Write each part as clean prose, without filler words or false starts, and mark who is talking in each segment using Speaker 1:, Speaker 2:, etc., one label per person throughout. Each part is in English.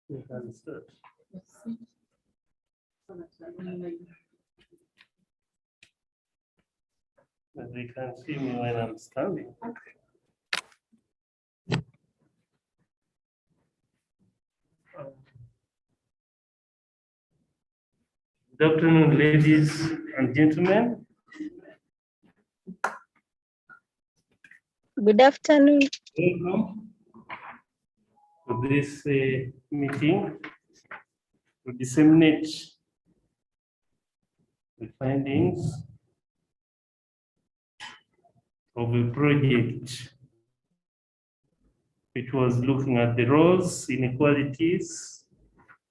Speaker 1: You can start. But they can see me when I'm standing. Good afternoon, ladies and gentlemen.
Speaker 2: Good afternoon.
Speaker 1: Welcome to this meeting to disseminate the findings of a project which was looking at the roles, inequalities,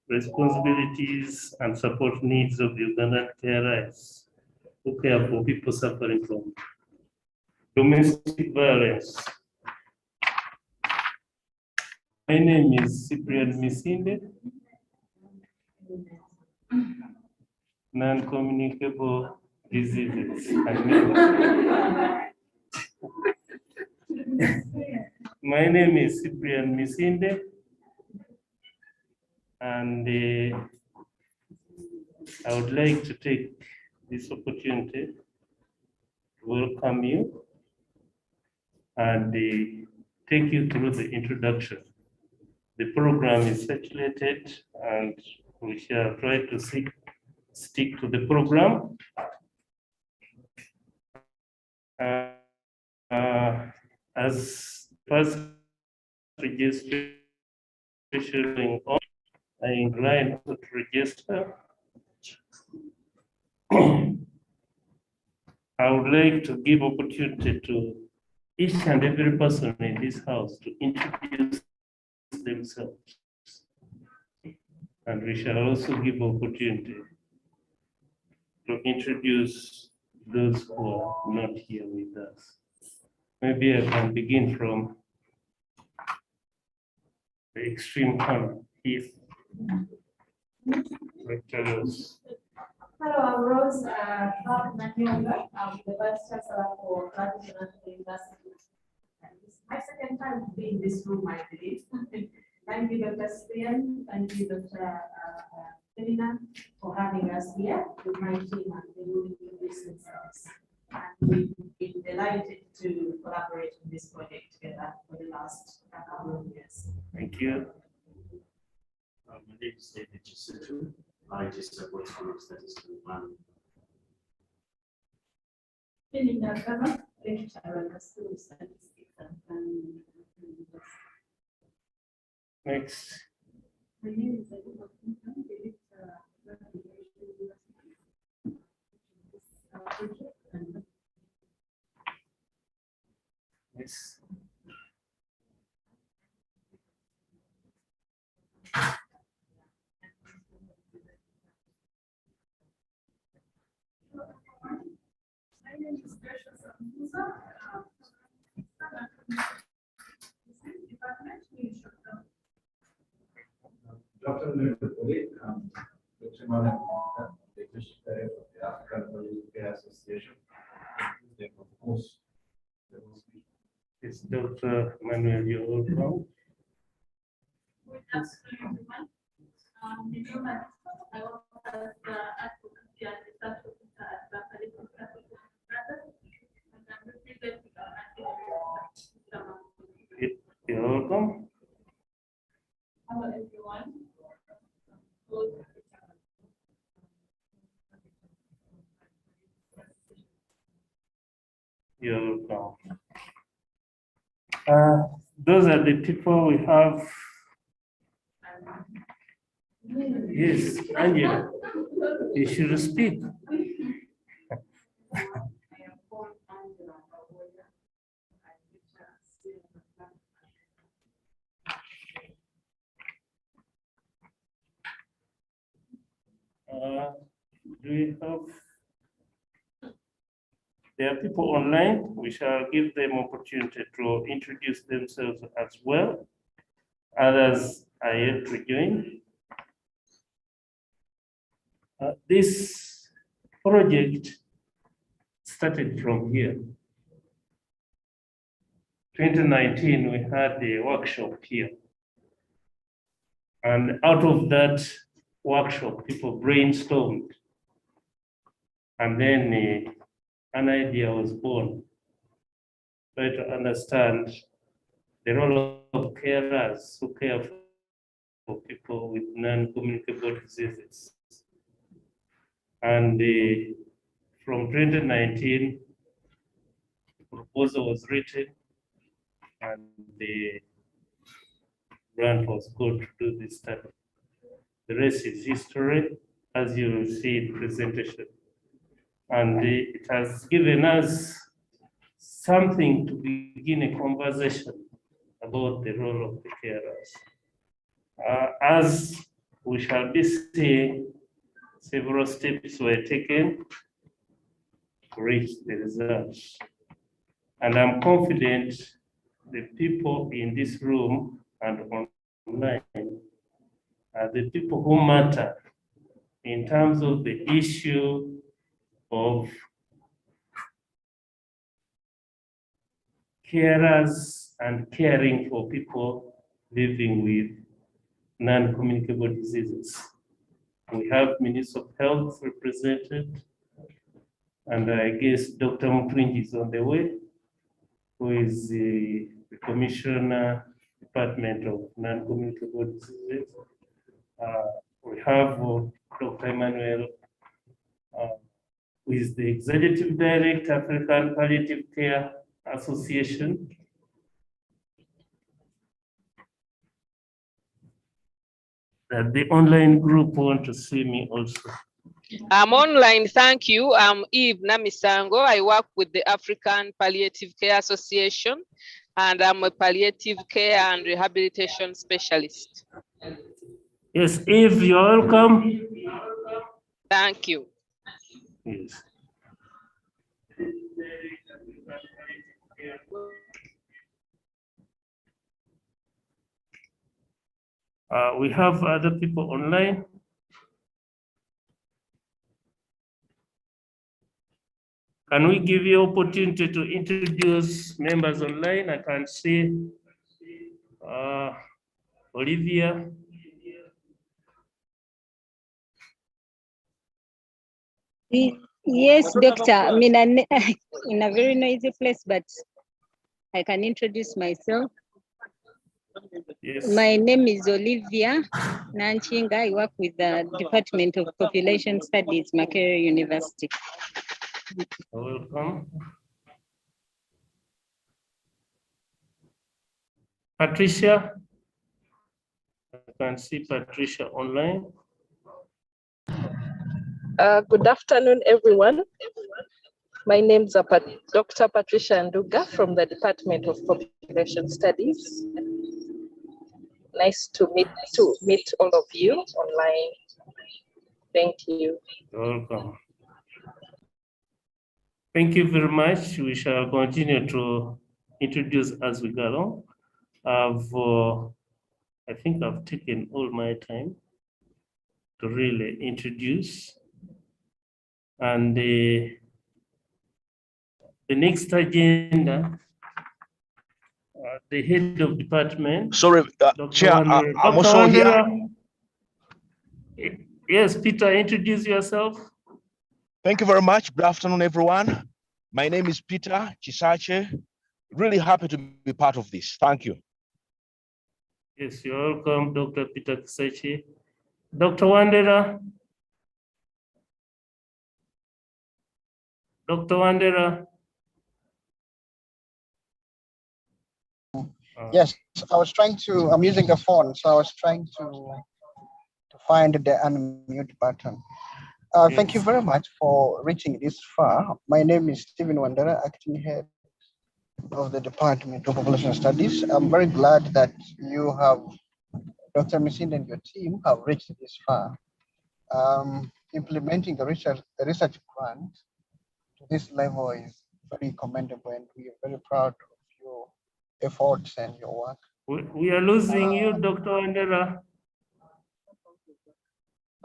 Speaker 1: responsibilities, and support needs of the Ugandan carers who care for people suffering from domestic violence. My name is Cyprian Misinde, non-communicable diseases. My name is Cyprian Misinde, and I would like to take this opportunity to welcome you and take you through the introduction. The program is circulated and we shall try to stick to the program. As first registration going on, I incline to register. I would like to give opportunity to each and every person in this house to introduce themselves. And we shall also give opportunity to introduce those who are not here with us. Maybe I can begin from the extreme corner here.
Speaker 3: Hello, I'm Rose Nyonga. I'm the Vice Chancellor for Gladys University. And it's my second time to be in this room, I believe. Thank you, Dr. Spian. Thank you, Dr. Felina, for having us here with my team and the moving business service. And we've been delighted to collaborate on this project together for the last couple of years.
Speaker 1: Thank you.
Speaker 4: My name is David Chisutu. I just support from statistical planning.
Speaker 3: Felina Kama, lecturer in school statistics and planning.
Speaker 1: Next.
Speaker 3: My name is Adina Kuntan,
Speaker 1: Yes.
Speaker 3: My name is Precious Amusa. Department, you should know.
Speaker 5: Dr. Nirupuri, Dr. Manan, the Executive Director of the African Police Care Association. Of course, there will be.
Speaker 1: It's Dr. Manuel, you're welcome.
Speaker 3: Good afternoon, everyone. I work as the advocacy and research officer at the Political Brothers, and I'm representing our
Speaker 1: You're welcome.
Speaker 3: Hello, everyone.
Speaker 1: You're welcome. Those are the people we have. Yes, Angela, you should speak. Do we have? There are people online. We shall give them opportunity to introduce themselves as well. Others are yet to join. This project started from here. 2019, we had a workshop here. And out of that workshop, people brainstormed. And then an idea was born. Try to understand the role of carers who care for people with non-communicable diseases. And from 2019, proposal was written and the grant was good to do this study. The rest is history, as you will see in presentation. And it has given us something to begin a conversation about the role of the carers. As we shall be seeing, several steps were taken to reach the results. And I'm confident the people in this room and online are the people who matter in terms of the issue of carers and caring for people living with non-communicable diseases. We have Minister of Health represented, and I guess Dr. Mutwinji is on the way, who is the Commissioner, Department of Non-Communicable Diseases. We have Dr. Emmanuel, who is the Executive Director, African Palliative Care Association. The online group want to see me also.
Speaker 2: I'm online, thank you. I'm Eve Namisango. I work with the African Palliative Care Association, and I'm a palliative care and rehabilitation specialist.
Speaker 1: Yes, Eve, you're welcome.
Speaker 2: Thank you.
Speaker 1: Yes. We have other people online. Can we give you opportunity to introduce members online? I can see Olivia.
Speaker 6: Yes, doctor. I mean, in a very noisy place, but I can introduce myself.
Speaker 1: Yes.
Speaker 6: My name is Olivia Nanchinga. I work with the Department of Population Studies, Makerere University.
Speaker 1: Welcome. Patricia. I can see Patricia online.
Speaker 7: Good afternoon, everyone. My name is Dr. Patricia Nduga from the Department of Population Studies. Nice to meet all of you online. Thank you.
Speaker 1: You're welcome. Thank you very much. We shall continue to introduce as we go along. I think I've taken all my time to really introduce. And the next agenda, the head of department.
Speaker 8: Sorry, Chair, I'm also here.
Speaker 1: Yes, Peter, introduce yourself.
Speaker 8: Thank you very much. Good afternoon, everyone. My name is Peter Chisache. Really happy to be part of this. Thank you.
Speaker 1: Yes, you're welcome, Dr. Peter Chisache. Dr. Wandera. Dr. Wandera.
Speaker 9: Yes, I'm using the phone, so I was trying to find the unmute button. Thank you very much for reaching this far. My name is Stephen Wandera, acting head of the Department of Population Studies. I'm very glad that you have, Dr. Misin and your team have reached this far. Implementing the research grant to this level is very commendable, and we are very proud of your efforts and your work.
Speaker 1: We are losing you, Dr. Wandera.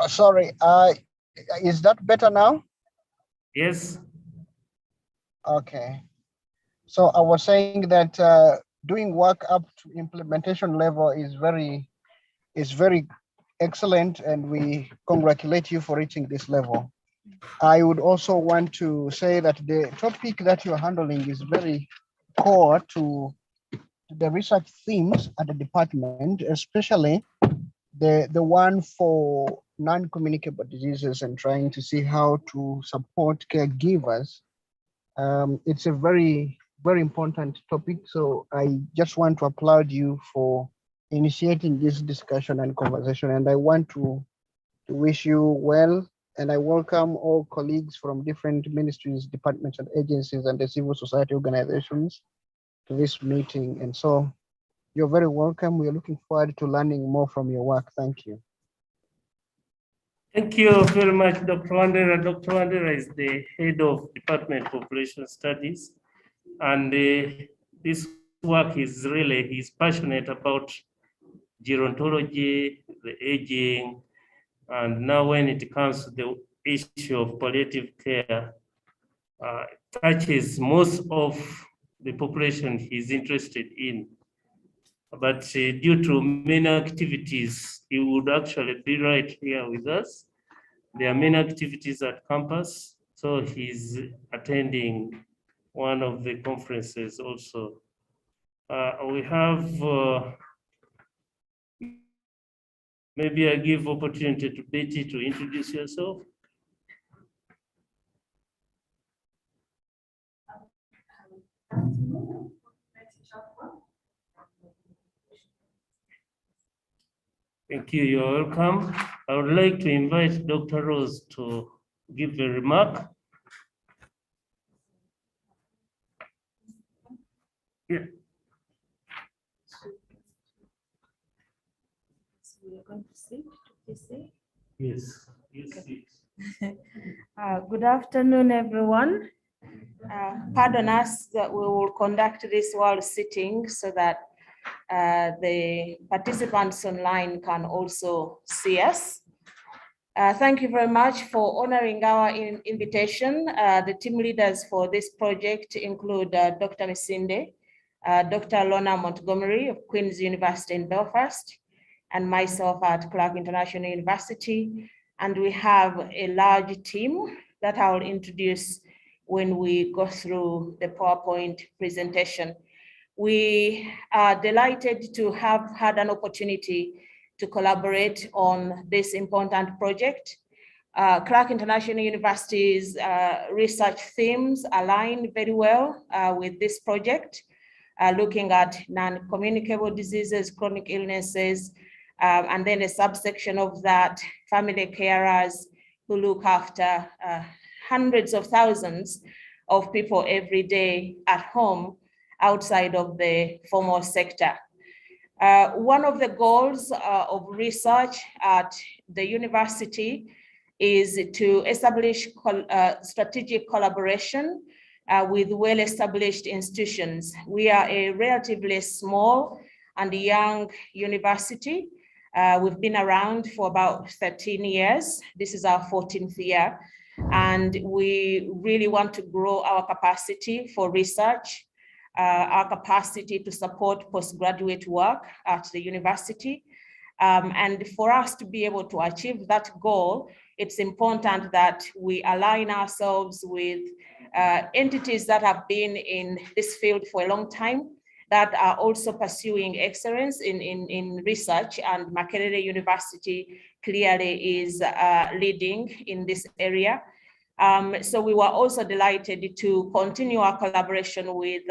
Speaker 9: Sorry, is that better now?
Speaker 1: Yes.
Speaker 9: Okay. So I was saying that doing work up to implementation level is very is very excellent, and we congratulate you for reaching this level. I would also want to say that the topic that you're handling is very core to the research themes at the department, especially the one for non-communicable diseases and trying to see how to support caregivers. It's a very, very important topic. So I just want to applaud you for initiating this discussion and conversation. And I want to wish you well. And I welcome all colleagues from different ministries, departments, and agencies and the civil society organizations to this meeting. And so you're very welcome. We are looking forward to learning more from your work. Thank you.
Speaker 1: Thank you very much, Dr. Wandera. Dr. Wandera is the head of Department of Population Studies. And this work is really, he's passionate about gerontology, the aging, and now when it comes to the issue of palliative care, touches most of the population he's interested in. But due to many activities, he would actually be right here with us. There are many activities at campus, so he's attending one of the conferences also. We have, maybe I give opportunity to Betty to introduce yourself. Thank you, you're welcome. I would like to invite Dr. Rose to give a remark. Yeah.
Speaker 10: So we are going to sit, please see.
Speaker 1: Yes, yes, okay.
Speaker 10: Good afternoon, everyone. Pardon us that we will conduct this while sitting so that the participants online can also see us. Thank you very much for honoring our invitation. The team leaders for this project include Dr. Misinde, Dr. Lorna Montgomery of Queen's University in Belfast, and myself at Clark International University. And we have a large team that I'll introduce when we go through the PowerPoint presentation. We are delighted to have had an opportunity to collaborate on this important project. Clark International University's research themes align very well with this project, looking at non-communicable diseases, chronic illnesses, and then a subsection of that, family carers who look after hundreds of thousands of people every day at home outside of the formal sector. One of the goals of research at the university is to establish strategic collaboration with well-established institutions. We are a relatively small and young university. We've been around for about 13 years. This is our 14th year. And we really want to grow our capacity for research, our capacity to support postgraduate work at the university. And for us to be able to achieve that goal, it's important that we align ourselves with entities that have been in this field for a long time, that are also pursuing excellence in research, and Makerere University clearly is leading in this area. So we were also delighted to continue our collaboration with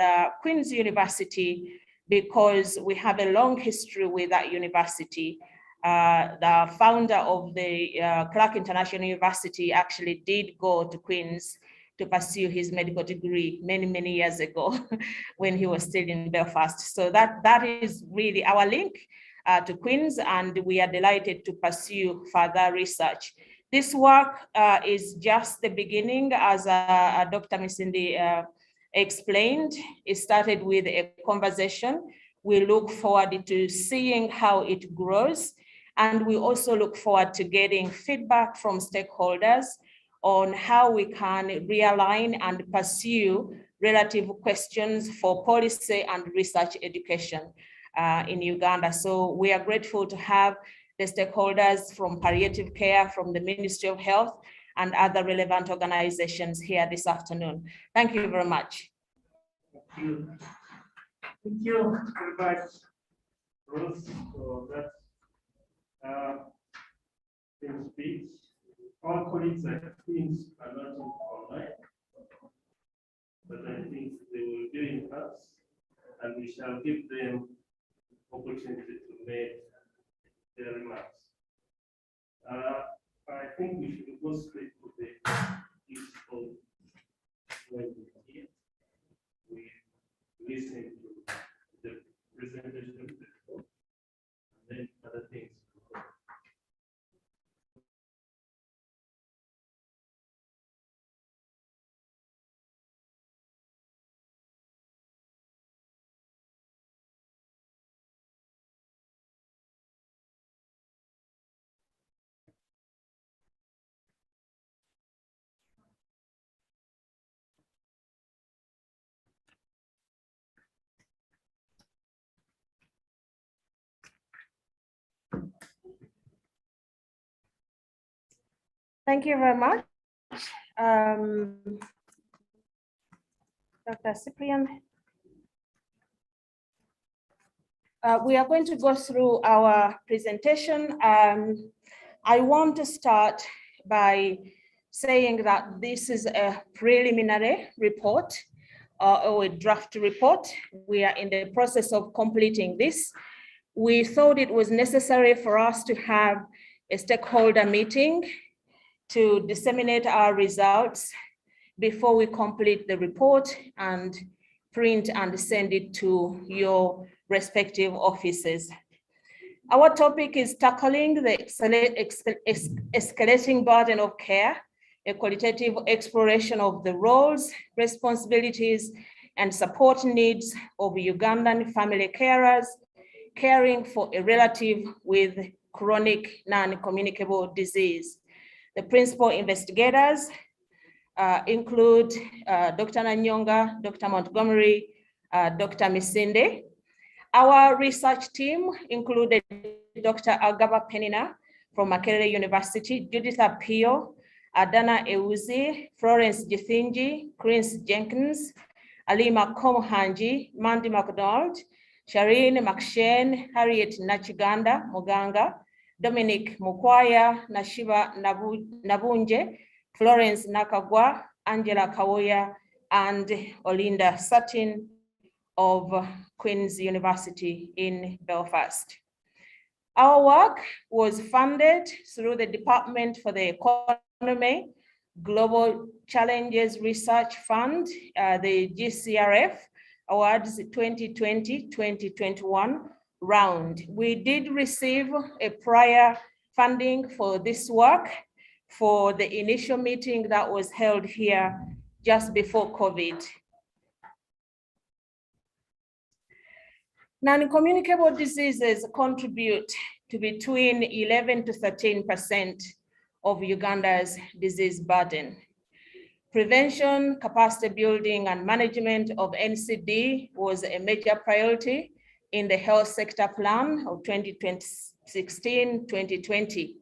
Speaker 10: Queen's University because we have a long history with that university. The founder of the Clark International University actually did go to Queen's to pursue his medical degree many, many years ago when he was still in Belfast. So that is really our link to Queen's, and we are delighted to pursue further research. This work is just the beginning, as Dr. Misinde explained. It started with a conversation. We look forward to seeing how it grows, and we also look forward to getting feedback from stakeholders on how we can realign and pursue relative questions for policy and research education. in Uganda. So we are grateful to have the stakeholders from palliative care, from the Ministry of Health, and other relevant organizations here this afternoon. Thank you very much.
Speaker 1: Thank you. Thank you very much, Rose, for that speech. Our colleagues, I think, are not online, but I think they will be in us, and we shall give them opportunity to make their remarks. I think we should go straight to the useful when here. We listen to the presentation of the report, and then other things.
Speaker 10: Thank you very much. Dr. Cyprian. We are going to go through our presentation. I want to start by saying that this is a preliminary report or a draft report. We are in the process of completing this. We thought it was necessary for us to have a stakeholder meeting to disseminate our results before we complete the report and print and send it to your respective offices. Our topic is tackling the escalating burden of care, a qualitative exploration of the roles, responsibilities, and support needs of Ugandan family carers caring for a relative with chronic non-communicable disease. The principal investigators include Dr. Nanyonga, Dr. Montgomery, Dr. Misinde. Our research team included Dr. Agaba Penina from Makerere University, Judith Apio, Adana Ewuzi, Florence Jithinji, Chris Jenkins, Alima Komuhanji, Mandy McDonald, Sharine McShane, Harriet Nachiganda Muganga, Dominic Mukwaya, Nashiba Nabunje, Florence Nakagwa, Angela Kawoya, and Olinda Sutton of Queen's University in Belfast. Our work was funded through the Department for the Economy, Global Challenges Research Fund, the GCRF Awards 2020-2021 round. We did receive a prior funding for this work for the initial meeting that was held here just before COVID. Non-communicable diseases contribute to between 11 to 13% of Uganda's disease burden. Prevention, capacity building, and management of NCD was a major priority in the health sector plan of 2016-2020.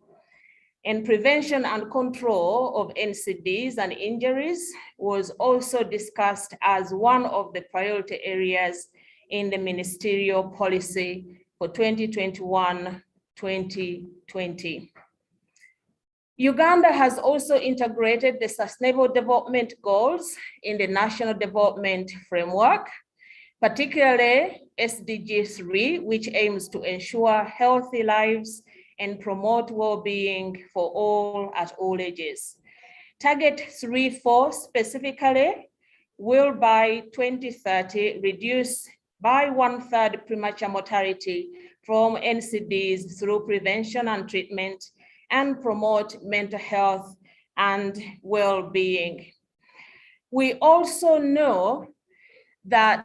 Speaker 10: And prevention and control of NCDs and injuries was also discussed as one of the priority areas in the ministerial policy for 2021-2020. Uganda has also integrated the Sustainable Development Goals in the National Development Framework, particularly SDG 3, which aims to ensure healthy lives and promote well-being for all at all ages. Target 3.4 specifically will by 2030 reduce by 1/3 premature mortality from NCDs through prevention and treatment and promote mental health and well-being. We also know that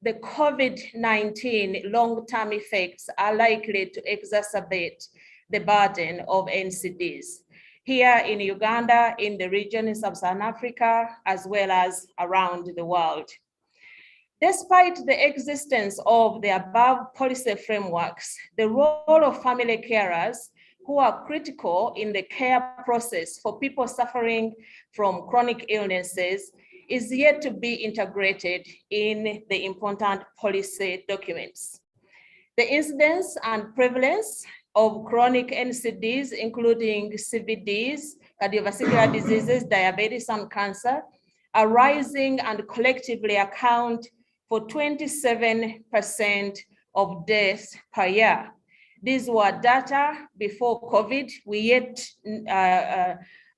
Speaker 10: the COVID-19 long-term effects are likely to exacerbate the burden of NCDs here in Uganda, in the region in Sub-Saharan Africa, as well as around the world. Despite the existence of the above policy frameworks, the role of family carers, who are critical in the care process for people suffering from chronic illnesses, is yet to be integrated in the important policy documents. The incidence and prevalence of chronic NCDs, including CVDs, cardiovascular diseases, diabetes, and cancer, are rising and collectively account for 27% of deaths per year. These were data before COVID. We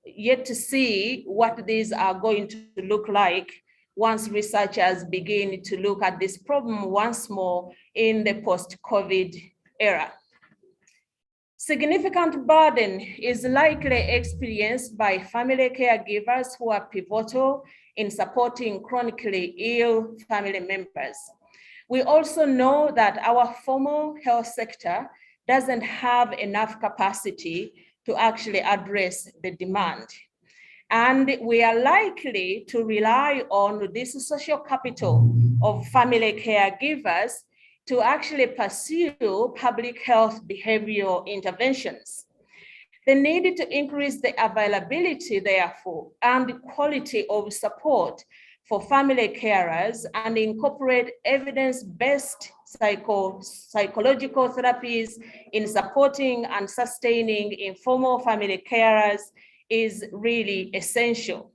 Speaker 10: yet to see what these are going to look like once researchers begin to look at this problem once more in the post-COVID era. Significant burden is likely experienced by family caregivers who are pivotal in supporting chronically ill family members. We also know that our formal health sector doesn't have enough capacity to actually address the demand. And we are likely to rely on this social capital of family caregivers to actually pursue public health behavioral interventions. The need to increase the availability, therefore, and quality of support for family carers and incorporate evidence-based psychological therapies in supporting and sustaining informal family carers is really essential.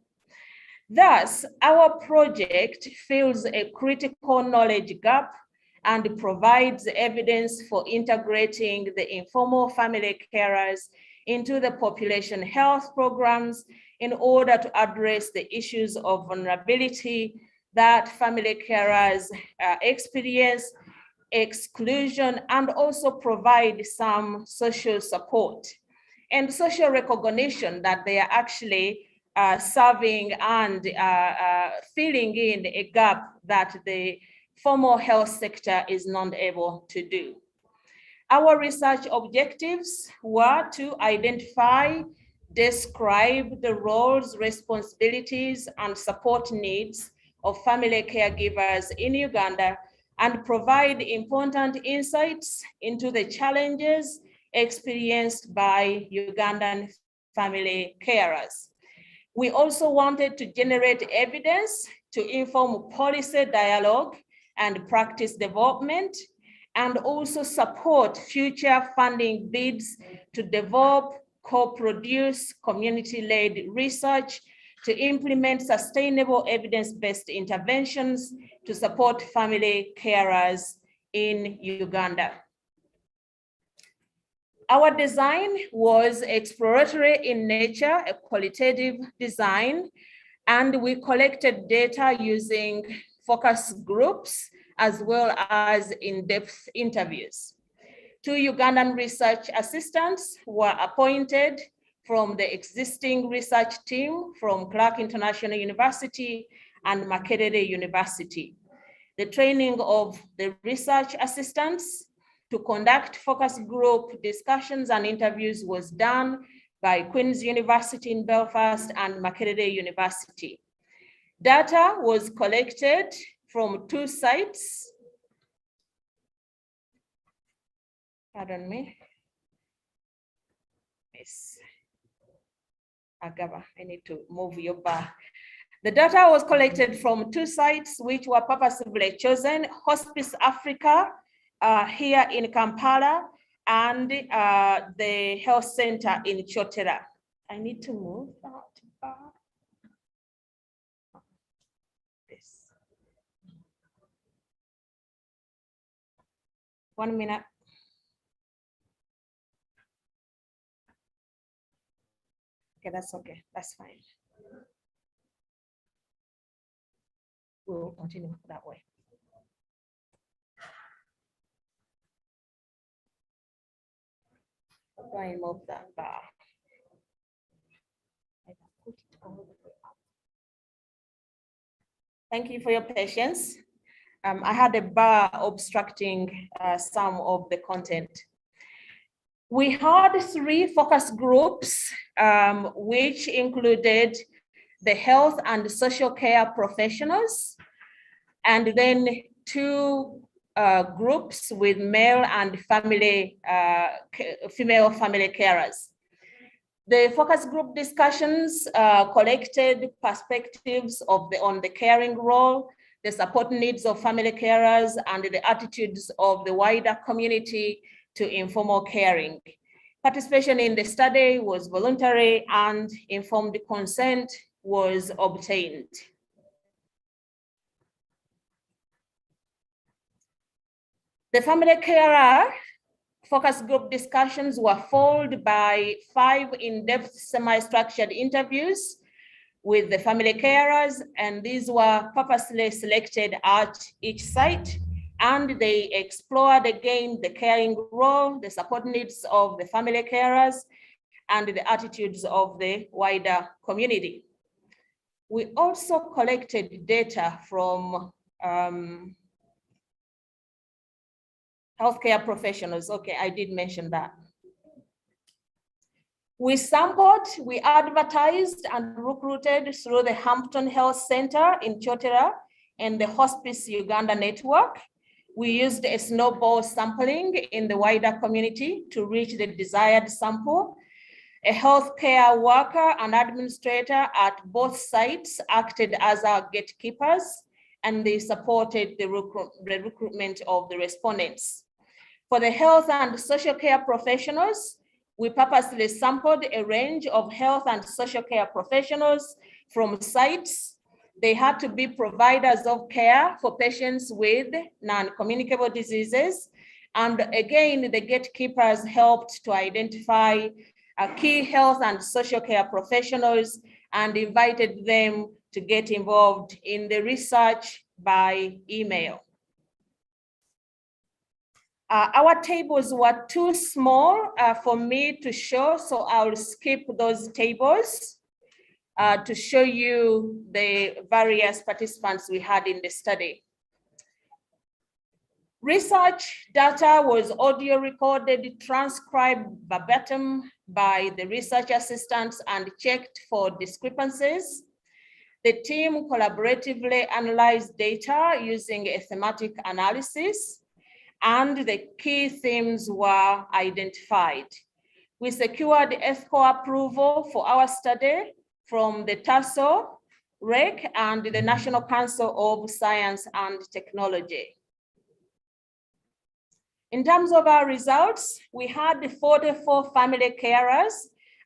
Speaker 10: Thus, our project fills a critical knowledge gap and provides evidence for integrating the informal family carers into the population health programs in order to address the issues of vulnerability that family carers experience, exclusion, and also provide some social support and social recognition that they are actually serving and filling in a gap that the formal health sector is not able to do. Our research objectives were to identify, describe the roles, responsibilities, and support needs of family caregivers in Uganda and provide important insights into the challenges experienced by Ugandan family carers. We also wanted to generate evidence to inform policy dialogue and practice development, and also support future funding bids to develop, co-produce community-led research to implement sustainable evidence-based interventions to support family carers in Uganda. Our design was exploratory in nature, a qualitative design, and we collected data using focus groups as well as in-depth interviews. 2 Ugandan research assistants were appointed from the existing research team from Clark International University and Makerere University. The training of the research assistants to conduct focus group discussions and interviews was done by Queen's University in Belfast and Makerere University. Data was collected from 2 sites. Pardon me. Yes. Agaba, I need to move your bar. The data was collected from 2 sites which were purposefully chosen: Hospice Africa here in Kampala and the health center in Chotera. I need to move that bar. This. 1 minute. Okay, that's okay. That's fine. We'll continue that way. Try and move that bar. Thank you for your patience. I had a bar obstructing some of the content. We had 3 focus groups, which included the health and social care professionals, and then two groups with male and female family carers. The focus group discussions collected perspectives on the caring role, the support needs of family carers, and the attitudes of the wider community to informal caring. Participation in the study was voluntary and informed consent was obtained. The family carer focus group discussions were followed by 5 in-depth semi-structured interviews with the family carers, and these were purposely selected at each site, and they explored again the caring role, the support needs of the family carers, and the attitudes of the wider community. We also collected data from healthcare professionals. Okay, I did mention that. We sampled, we advertised and recruited through the Hampton Health Center in Chotera and the Hospice Uganda network. We used a snowball sampling in the wider community to reach the desired sample. A healthcare worker and administrator at both sites acted as our gatekeepers, and they supported the recruitment of the respondents. For the health and social care professionals, we purposely sampled a range of health and social care professionals from sites. They had to be providers of care for patients with non-communicable diseases. And again, the gatekeepers helped to identify key health and social care professionals and invited them to get involved in the research by email. Our tables were too small for me to show, so I'll skip those tables to show you the various participants we had in the study. Research data was audio recorded, transcribed verbatim by the research assistants and checked for discrepancies. The team collaboratively analyzed data using a thematic analysis, and the key themes were identified. We secured ethical approval for our study from the TASO, REC, and the National Council of Science and Technology. In terms of our results, we had 44 family carers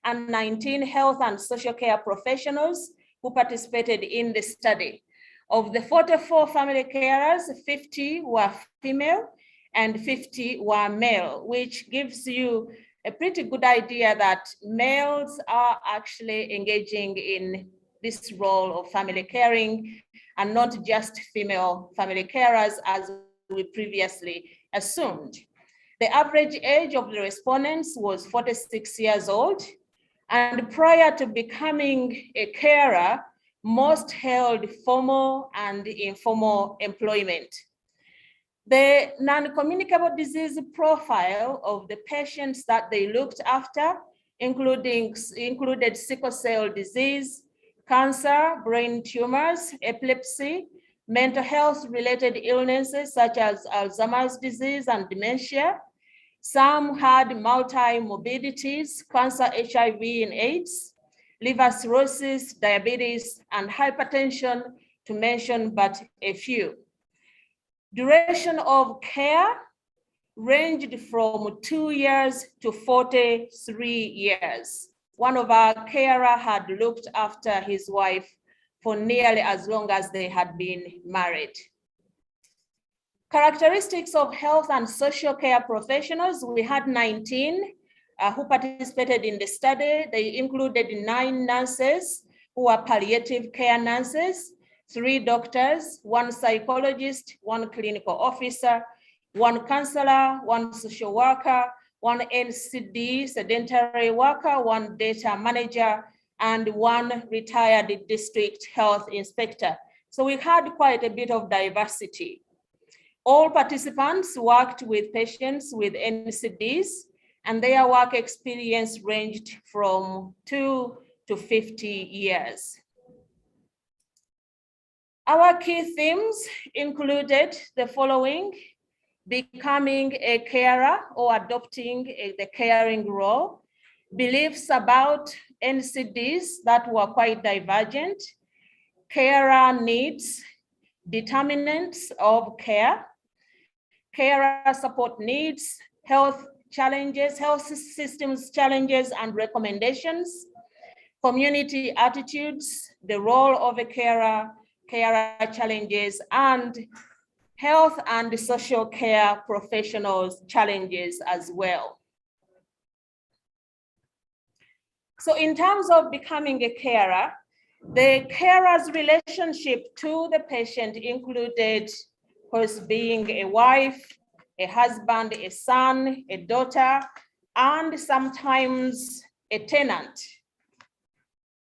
Speaker 10: and 19 health and social care professionals who participated in the study. Of the 44 family carers, 50 were female and 50 were male, which gives you a pretty good idea that males are actually engaging in this role of family caring and not just female family carers as we previously assumed. The average age of the respondents was 46 years old, and prior to becoming a carer, most held formal and informal employment. The non-communicable disease profile of the patients that they looked after included sickle cell disease, cancer, brain tumors, epilepsy, mental health related illnesses such as Alzheimer's disease and dementia. Some had multi-morbidities, cancer, HIV and AIDS, liver cirrhosis, diabetes, and hypertension, to mention but a few. Duration of care ranged from 2 years to 43 years. One of our carer had looked after his wife for nearly as long as they had been married. Characteristics of health and social care professionals, we had 19 who participated in the study. They included 9 nurses who are palliative care nurses, 3 doctors, 1 psychologist, 1 clinical officer, 1 counselor, 1 social worker, 1 NCD sedentary worker, 1 data manager, and 1 retired district health inspector. So we had quite a bit of diversity. All participants worked with patients with NCDs, and their work experience ranged from 2 to 50 years. Our key themes included the following: becoming a carer or adopting the caring role, beliefs about NCDs that were quite divergent, carer needs, determinants of care, carer support needs, health challenges, health systems challenges and recommendations, community attitudes, the role of a carer, carer challenges, and health and social care professionals challenges as well. So in terms of becoming a carer, the carer's relationship to the patient included, of course, being a wife, a husband, a son, a daughter, and sometimes a tenant.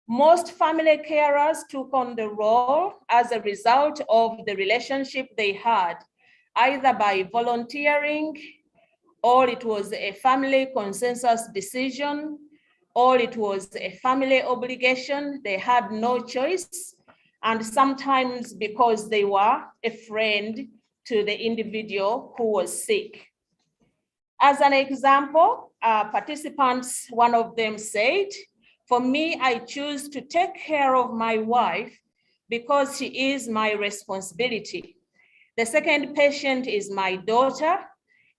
Speaker 10: Most family carers took on the role as a result of the relationship they had, either by volunteering, or it was a family consensus decision, or it was a family obligation. They had no choice, and sometimes because they were a friend to the individual who was sick. As an example, participants, one of them said, "For me, I choose to take care of my wife because she is my responsibility. The second patient is my daughter,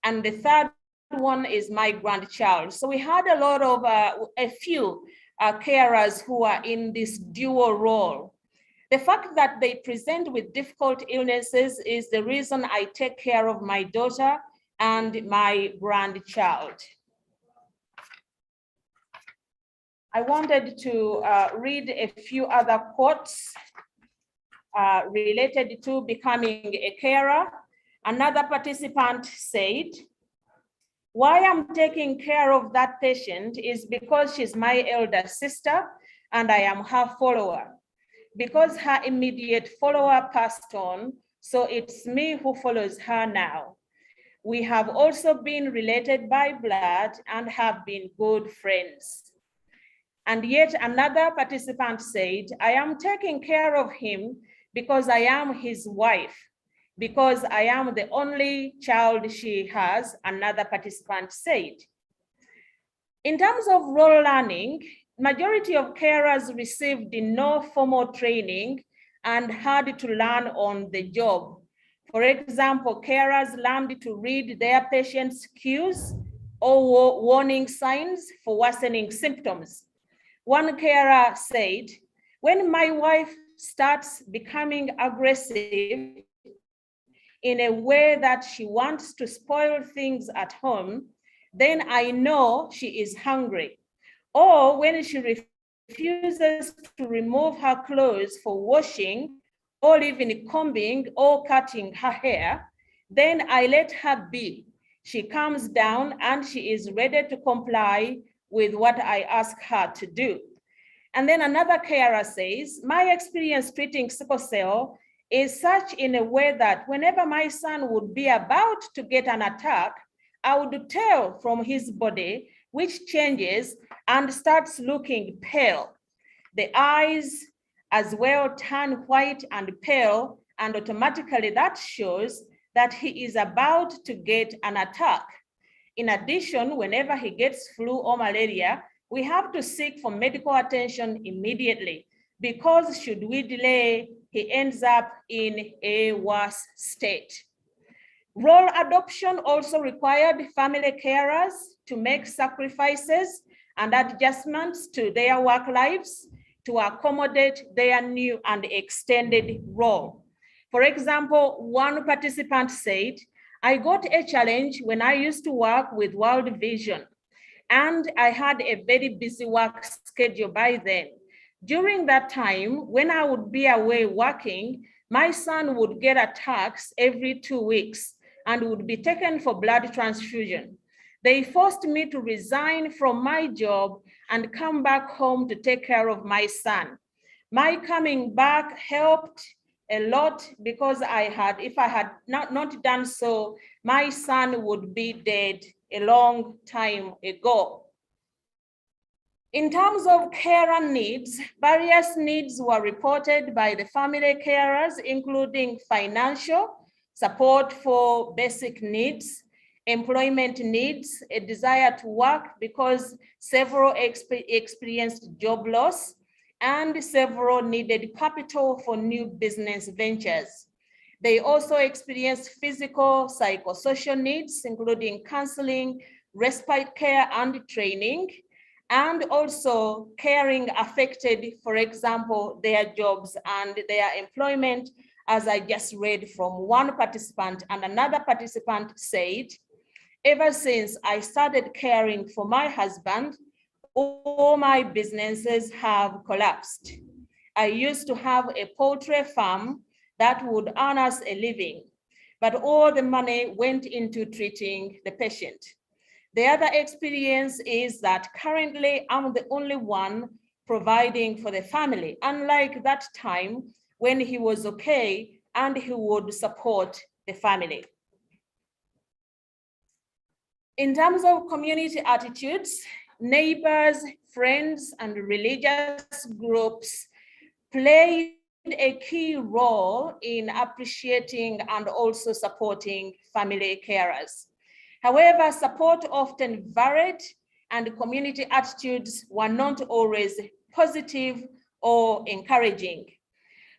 Speaker 10: and the third one is my grandchild." So we had a lot of, a few carers who are in this dual role. The fact that they present with difficult illnesses is the reason I take care of my daughter and my grandchild. I wanted to read a few other quotes related to becoming a carer. Another participant said, "Why I'm taking care of that patient is because she's my elder sister and I am her follower. Because her immediate follower passed on, so it's me who follows her now. We have also been related by blood and have been good friends." And yet another participant said, "I am taking care of him because I am his wife, because I am the only child she has," another participant said. In terms of role learning, majority of carers received no formal training and had to learn on the job. For example, carers learned to read their patients' cues or warning signs for worsening symptoms. One carer said, "When my wife starts becoming aggressive in a way that she wants to spoil things at home, then I know she is hungry. Or when she refuses to remove her clothes for washing, or even combing or cutting her hair, then I let her be. She calms down and she is ready to comply with what I ask her to do." And then another carer says, "My experience treating sickle cell is such in a way that whenever my son would be about to get an attack, I would tell from his body which changes and starts looking pale. The eyes as well turn white and pale, and automatically that shows that he is about to get an attack. In addition, whenever he gets flu or malaria, we have to seek for medical attention immediately, because should we delay, he ends up in a worse state." Role adoption also required family carers to make sacrifices and adjustments to their work lives to accommodate their new and extended role. For example, one participant said, "I got a challenge when I used to work with World Vision, and I had a very busy work schedule by then. During that time, when I would be away working, my son would get attacks every 2 weeks and would be taken for blood transfusion. They forced me to resign from my job and come back home to take care of my son. My coming back helped a lot because if I had not done so, my son would be dead a long time ago." In terms of carer needs, various needs were reported by the family carers, including financial support for basic needs, employment needs, a desire to work because several experienced job loss, and several needed capital for new business ventures. They also experienced physical, psychosocial needs, including counseling, respite care, and training, and also caring affected, for example, their jobs and their employment, as I just read from one participant. And another participant said, ever since I started caring for my husband, all my businesses have collapsed. I used to have a poultry farm that would earn us a living, but all the money went into treating the patient. The other experience is that currently I'm the only one providing for the family, unlike that time when he was okay and he would support the family. In terms of community attitudes, neighbors, friends, and religious groups played a key role in appreciating and also supporting family carers. However, support often varied and community attitudes were not always positive or encouraging.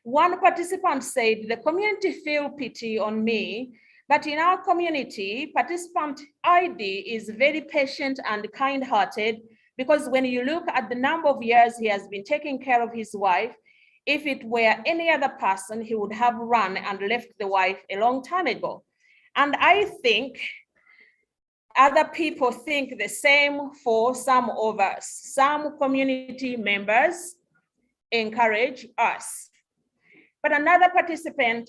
Speaker 10: One participant said, the community feel pity on me, but in our community, participant ID is very patient and kind-hearted, because when you look at the number of years he has been taking care of his wife, if it were any other person, he would have run and left the wife a long time ago. And I think other people think the same for some of us. Some community members encourage us. But another participant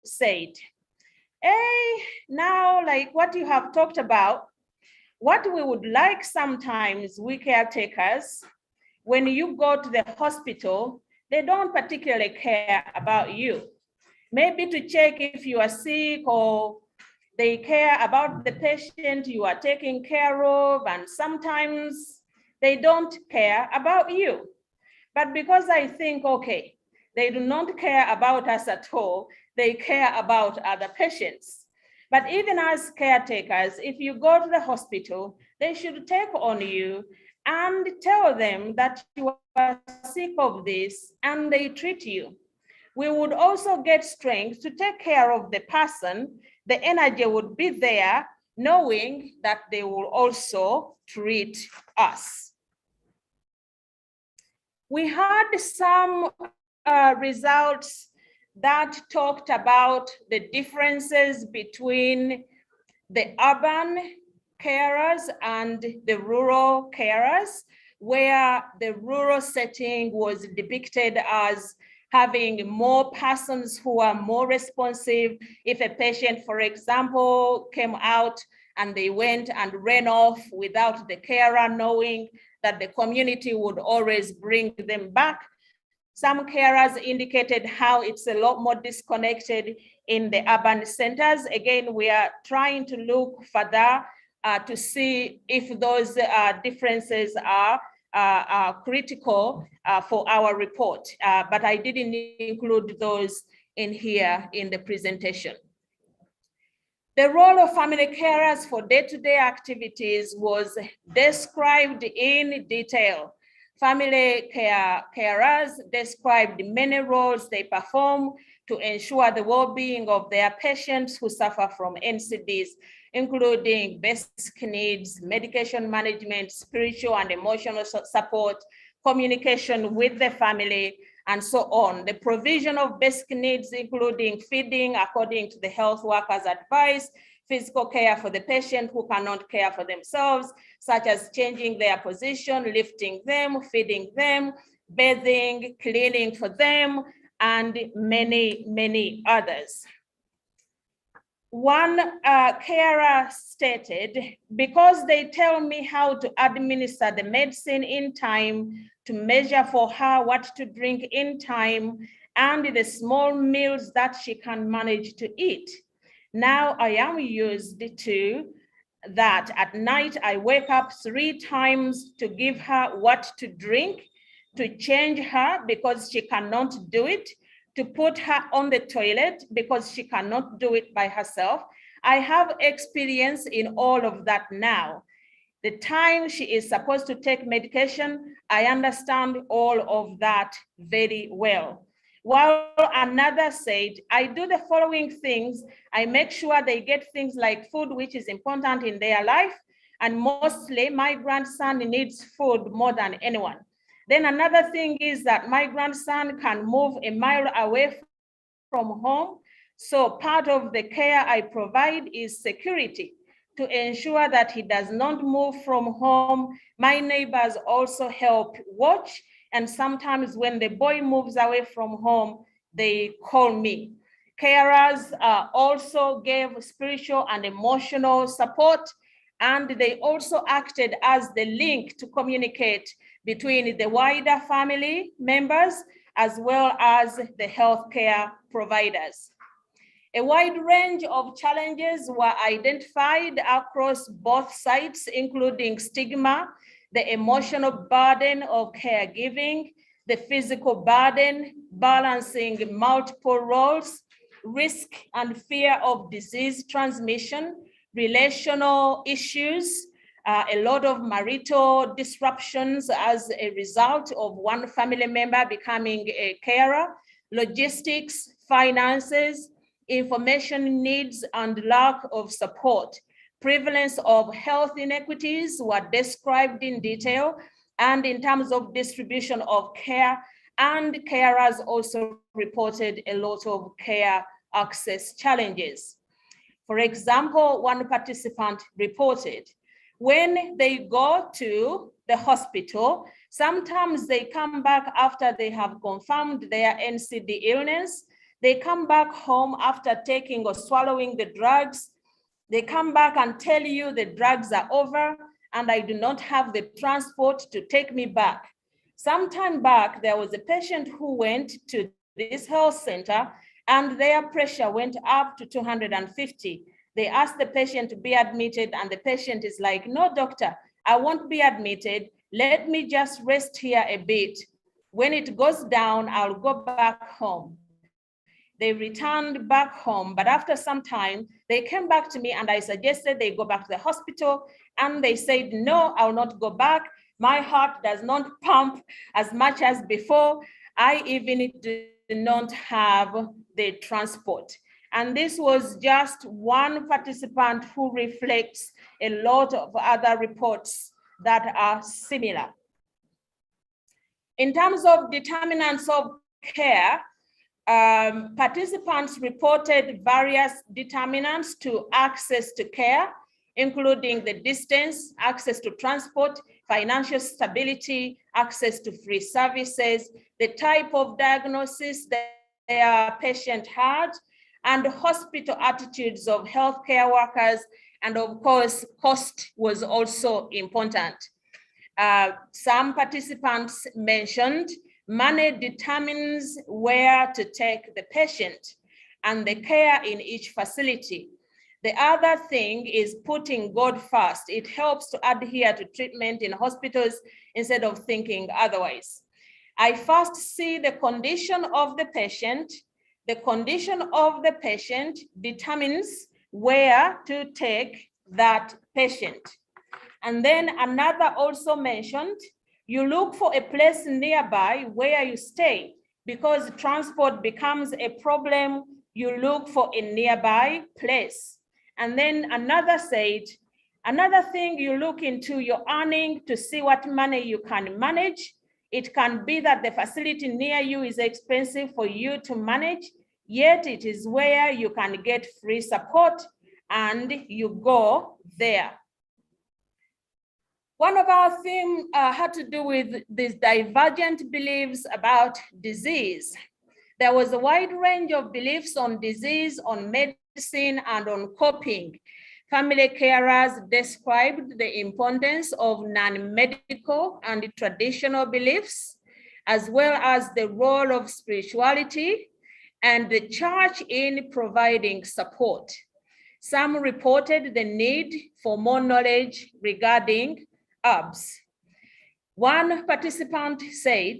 Speaker 10: said, hey, now like what you have talked about, what we would like sometimes, we caretakers, when you go to the hospital, they don't particularly care about you. Maybe to check if you are sick, or they care about the patient you are taking care of, and sometimes they don't care about you. But because I think, okay, they do not care about us at all, they care about other patients. But even as caretakers, if you go to the hospital, they should take on you and tell them that you are sick of this, and they treat you. We would also get strength to take care of the person. The energy would be there, knowing that they will also treat us. We had some results that talked about the differences between the urban carers and the rural carers, where the rural setting was depicted as having more persons who are more responsive. If a patient, for example, came out and they went and ran off without the carer knowing, that the community would always bring them back. Some carers indicated how it's a lot more disconnected in the urban centers. Again, we are trying to look further to see if those differences are critical for our report, but I didn't include those in here in the presentation. The role of family carers for day-to-day activities was described in detail. Family carers described many roles they perform to ensure the well-being of their patients who suffer from NCDs, including basic needs, medication management, spiritual and emotional support, communication with the family, and so on. The provision of basic needs, including feeding according to the health worker's advice, physical care for the patient who cannot care for themselves, such as changing their position, lifting them, feeding them, bathing, cleaning for them, and many, many others. One carer stated, because they tell me how to administer the medicine in time, to measure for her what to drink in time, and the small meals that she can manage to eat. Now I am used to that at night I wake up 3 times to give her what to drink, to change her because she cannot do it, to put her on the toilet because she cannot do it by herself. I have experience in all of that now. The time she is supposed to take medication, I understand all of that very well. While another said, I do the following things. I make sure they get things like food, which is important in their life. And mostly my grandson needs food more than anyone. Then another thing is that my grandson can move a mile away from home. So part of the care I provide is security to ensure that he does not move from home. My neighbors also help watch. And sometimes when the boy moves away from home, they call me. Carers also gave spiritual and emotional support, and they also acted as the link to communicate between the wider family members as well as the healthcare providers. A wide range of challenges were identified across both sites, including stigma, the emotional burden of caregiving, the physical burden, balancing multiple roles, risk and fear of disease transmission, relational issues, a lot of marital disruptions as a result of one family member becoming a carer, logistics, finances, information needs and lack of support. Prevalence of health inequities were described in detail, and in terms of distribution of care, and carers also reported a lot of care access challenges. For example, one participant reported, when they go to the hospital, sometimes they come back after they have confirmed their NCD illness. They come back home after taking or swallowing the drugs. They come back and tell you the drugs are over and I do not have the transport to take me back. Some time back, there was a patient who went to this health center and their pressure went up to 250. They asked the patient to be admitted and the patient is like, no, doctor, I won't be admitted. Let me just rest here a bit. When it goes down, I'll go back home. They returned back home, but after some time, they came back to me and I suggested they go back to the hospital and they said, no, I'll not go back. My heart does not pump as much as before. I even do not have the transport. And this was just one participant who reflects a lot of other reports that are similar. In terms of determinants of care, participants reported various determinants to access to care, including the distance, access to transport, financial stability, access to free services, the type of diagnosis their patient had, and hospital attitudes of healthcare workers. And of course, cost was also important. Some participants mentioned money determines where to take the patient and the care in each facility. The other thing is putting God first. It helps to adhere to treatment in hospitals instead of thinking otherwise. I first see the condition of the patient. The condition of the patient determines where to take that patient. And then another also mentioned, you look for a place nearby where you stay. Because transport becomes a problem, you look for a nearby place. And then another said, another thing you look into your earning to see what money you can manage. It can be that the facility near you is expensive for you to manage, yet it is where you can get free support and you go there. One of our themes had to do with these divergent beliefs about disease. There was a wide range of beliefs on disease, on medicine, and on coping. Family carers described the importance of non-medical and traditional beliefs, as well as the role of spirituality and the church in providing support. Some reported the need for more knowledge regarding herbs. One participant said,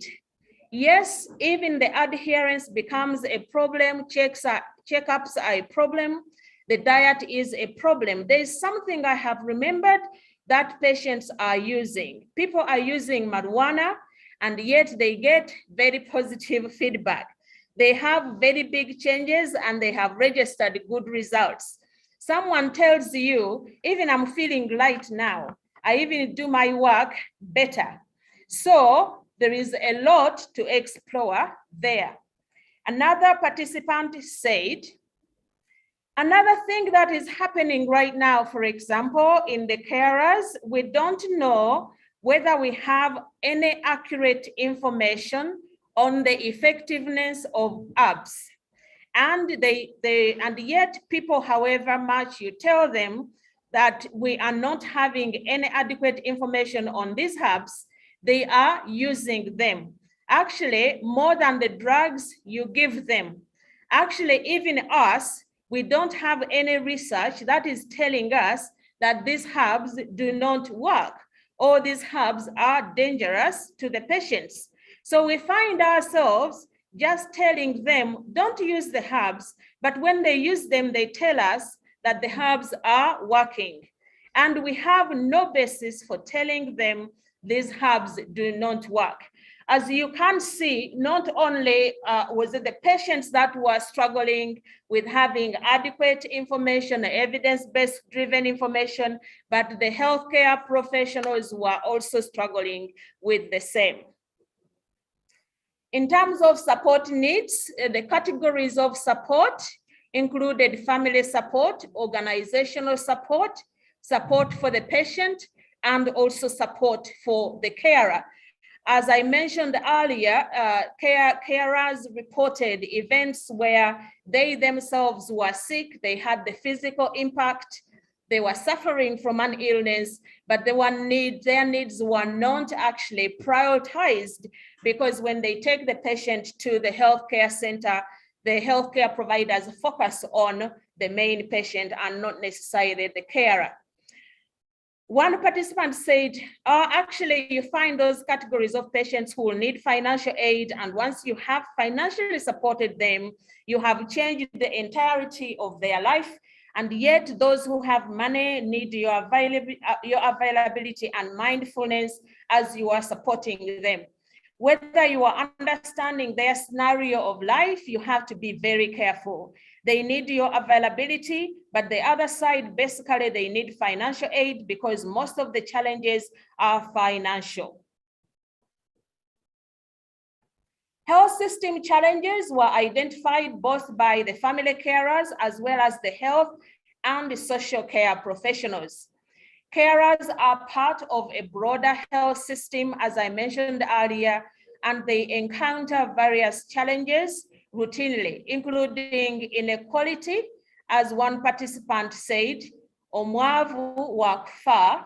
Speaker 10: yes, even the adherence becomes a problem, checkups are a problem, the diet is a problem. There's something I have remembered that patients are using. People are using marijuana, and yet they get very positive feedback. They have very big changes and they have registered good results. Someone tells you, even I'm feeling light now, I even do my work better. So there is a lot to explore there. Another participant said, another thing that is happening right now, for example, in the carers, we don't know whether we have any accurate information on the effectiveness of herbs. And yet people, however much you tell them that we are not having any adequate information on these herbs, they are using them. Actually, more than the drugs you give them. Actually, even us, we don't have any research that is telling us that these herbs do not work, or these herbs are dangerous to the patients. So we find ourselves just telling them, don't use the herbs, but when they use them, they tell us that the herbs are working. And we have no basis for telling them these herbs do not work. As you can see, not only was it the patients that were struggling with having adequate information, evidence-based driven information, but the healthcare professionals were also struggling with the same. In terms of support needs, the categories of support included family support, organizational support, support for the patient, and also support for the carer. As I mentioned earlier, carers reported events where they themselves were sick, they had the physical impact, they were suffering from an illness, but their needs were not actually prioritized, because when they take the patient to the healthcare center, the healthcare providers focus on the main patient and not necessarily the carer. One participant said, actually, you find those categories of patients who will need financial aid, and once you have financially supported them, you have changed the entirety of their life. And yet those who have money need your availability and mindfulness as you are supporting them. Whether you are understanding their scenario of life, you have to be very careful. They need your availability, but the other side, basically they need financial aid, because most of the challenges are financial. Health system challenges were identified both by the family carers as well as the health and the social care professionals. Carers are part of a broader health system, as I mentioned earlier, and they encounter various challenges routinely, including inequality, as one participant said, omwavu wa kufa,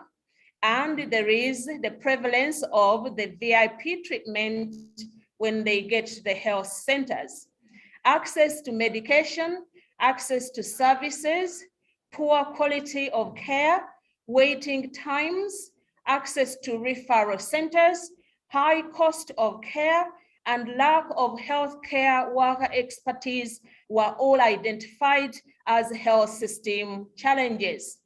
Speaker 10: and there is the prevalence of the VIP treatment when they get to the health centers. Access to medication, access to services, poor quality of care, waiting times, access to referral centers, high cost of care, and lack of healthcare worker expertise were all identified as health system challenges.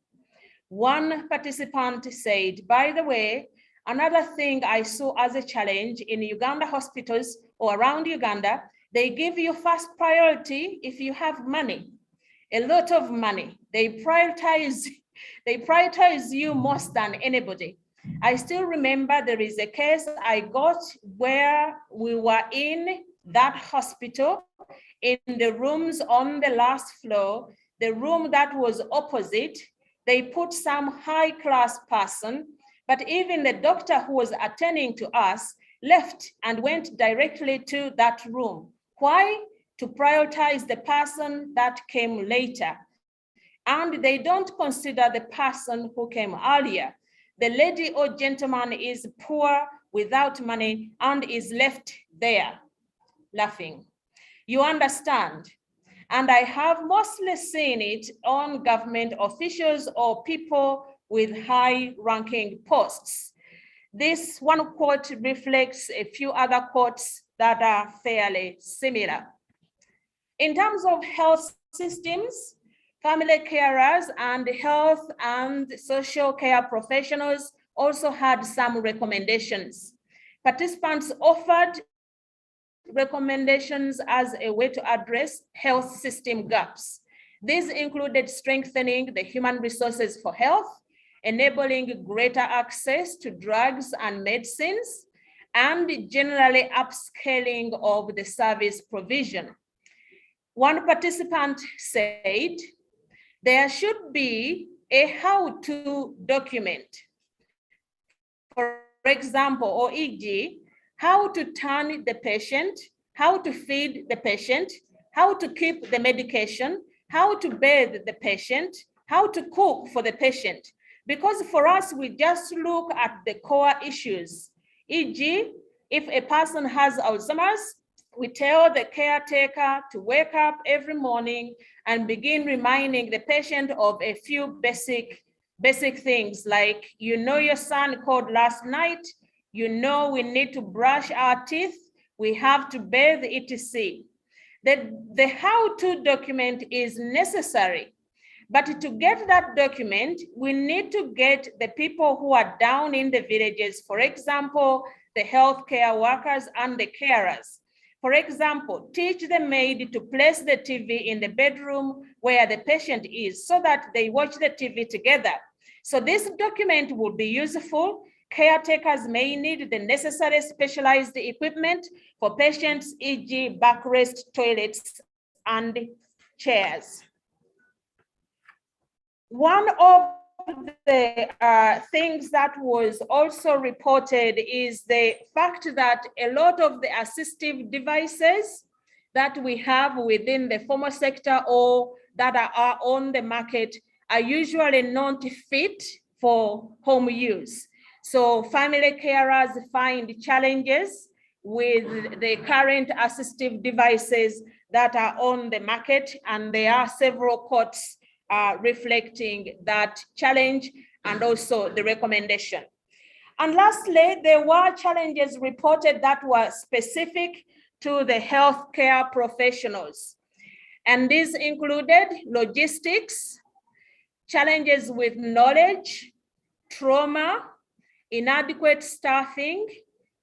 Speaker 10: One participant said, by the way, another thing I saw as a challenge in Uganda hospitals or around Uganda, they give you first priority if you have money, a lot of money. They prioritize you most than anybody. I still remember there is a case I got where we were in that hospital in the rooms on the last floor, the room that was opposite, they put some high-class person, but even the doctor who was attending to us left and went directly to that room. Why? To prioritize the person that came later. And they don't consider the person who came earlier. The lady or gentleman is poor, without money, and is left there laughing. You understand? And I have mostly seen it on government officials or people with high-ranking posts. This one quote reflects a few other quotes that are fairly similar. In terms of health systems, family carers and health and social care professionals also had some recommendations. Participants offered recommendations as a way to address health system gaps. These included strengthening the human resources for health, enabling greater access to drugs and medicines, and generally upscaling of the service provision. One participant said, there should be a how-to document. For example, or e.g., how to turn the patient, how to feed the patient, how to keep the medication, how to bathe the patient, how to cook for the patient. Because for us, we just look at the core issues. E.g., if a person has Alzheimer's, we tell the caretaker to wake up every morning and begin reminding the patient of a few basic things like, you know, your son called last night, you know, we need to brush our teeth, we have to bathe, etc. The how-to document is necessary, but to get that document, we need to get the people who are down in the villages, for example, the healthcare workers and the carers. For example, teach the maid to place the TV in the bedroom where the patient is so that they watch the TV together. So this document will be useful. Caretakers may need the necessary specialized equipment for patients, e.g. backrest toilets and chairs. One of the things that was also reported is the fact that a lot of the assistive devices that we have within the formal sector or that are on the market are usually not fit for home use. So family carers find challenges with the current assistive devices that are on the market, and there are several quotes reflecting that challenge and also the recommendation. And lastly, there were challenges reported that were specific to the healthcare professionals. And these included logistics, challenges with knowledge, trauma, inadequate staffing,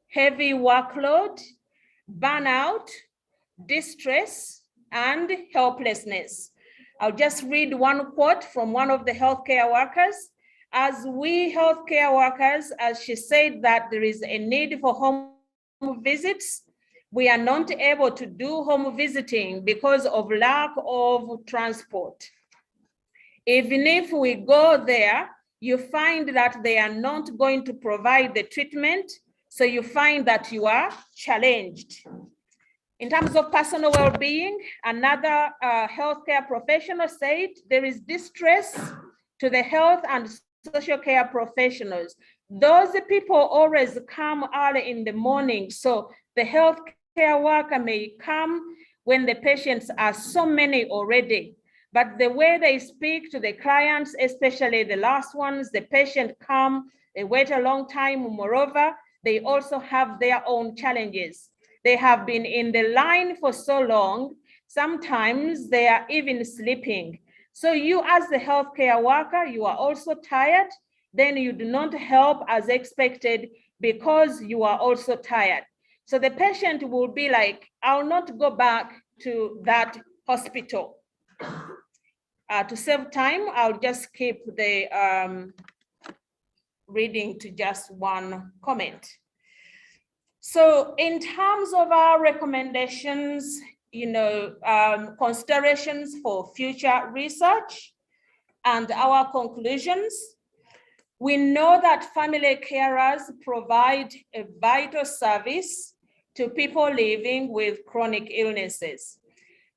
Speaker 10: heavy workload, burnout, distress, and helplessness. I'll just read one quote from one of the healthcare workers. As we healthcare workers, as she said that there is a need for home visits, we are not able to do home visiting because of lack of transport. Even if we go there, you find that they are not going to provide the treatment, so you find that you are challenged. In terms of personal well-being, another healthcare professional said there is distress to the health and social care professionals. Those people always come early in the morning, so the healthcare worker may come when the patients are so many already. But the way they speak to the clients, especially the last ones, the patient come, they wait a long time. Moreover, they also have their own challenges. They have been in the line for so long, sometimes they are even sleeping. So you as the healthcare worker, you are also tired, then you do not help as expected because you are also tired. So the patient will be like, I'll not go back to that hospital. To save time, I'll just keep the reading to just one comment. So in terms of our recommendations, considerations for future research and our conclusions, we know that family carers provide a vital service to people living with chronic illnesses.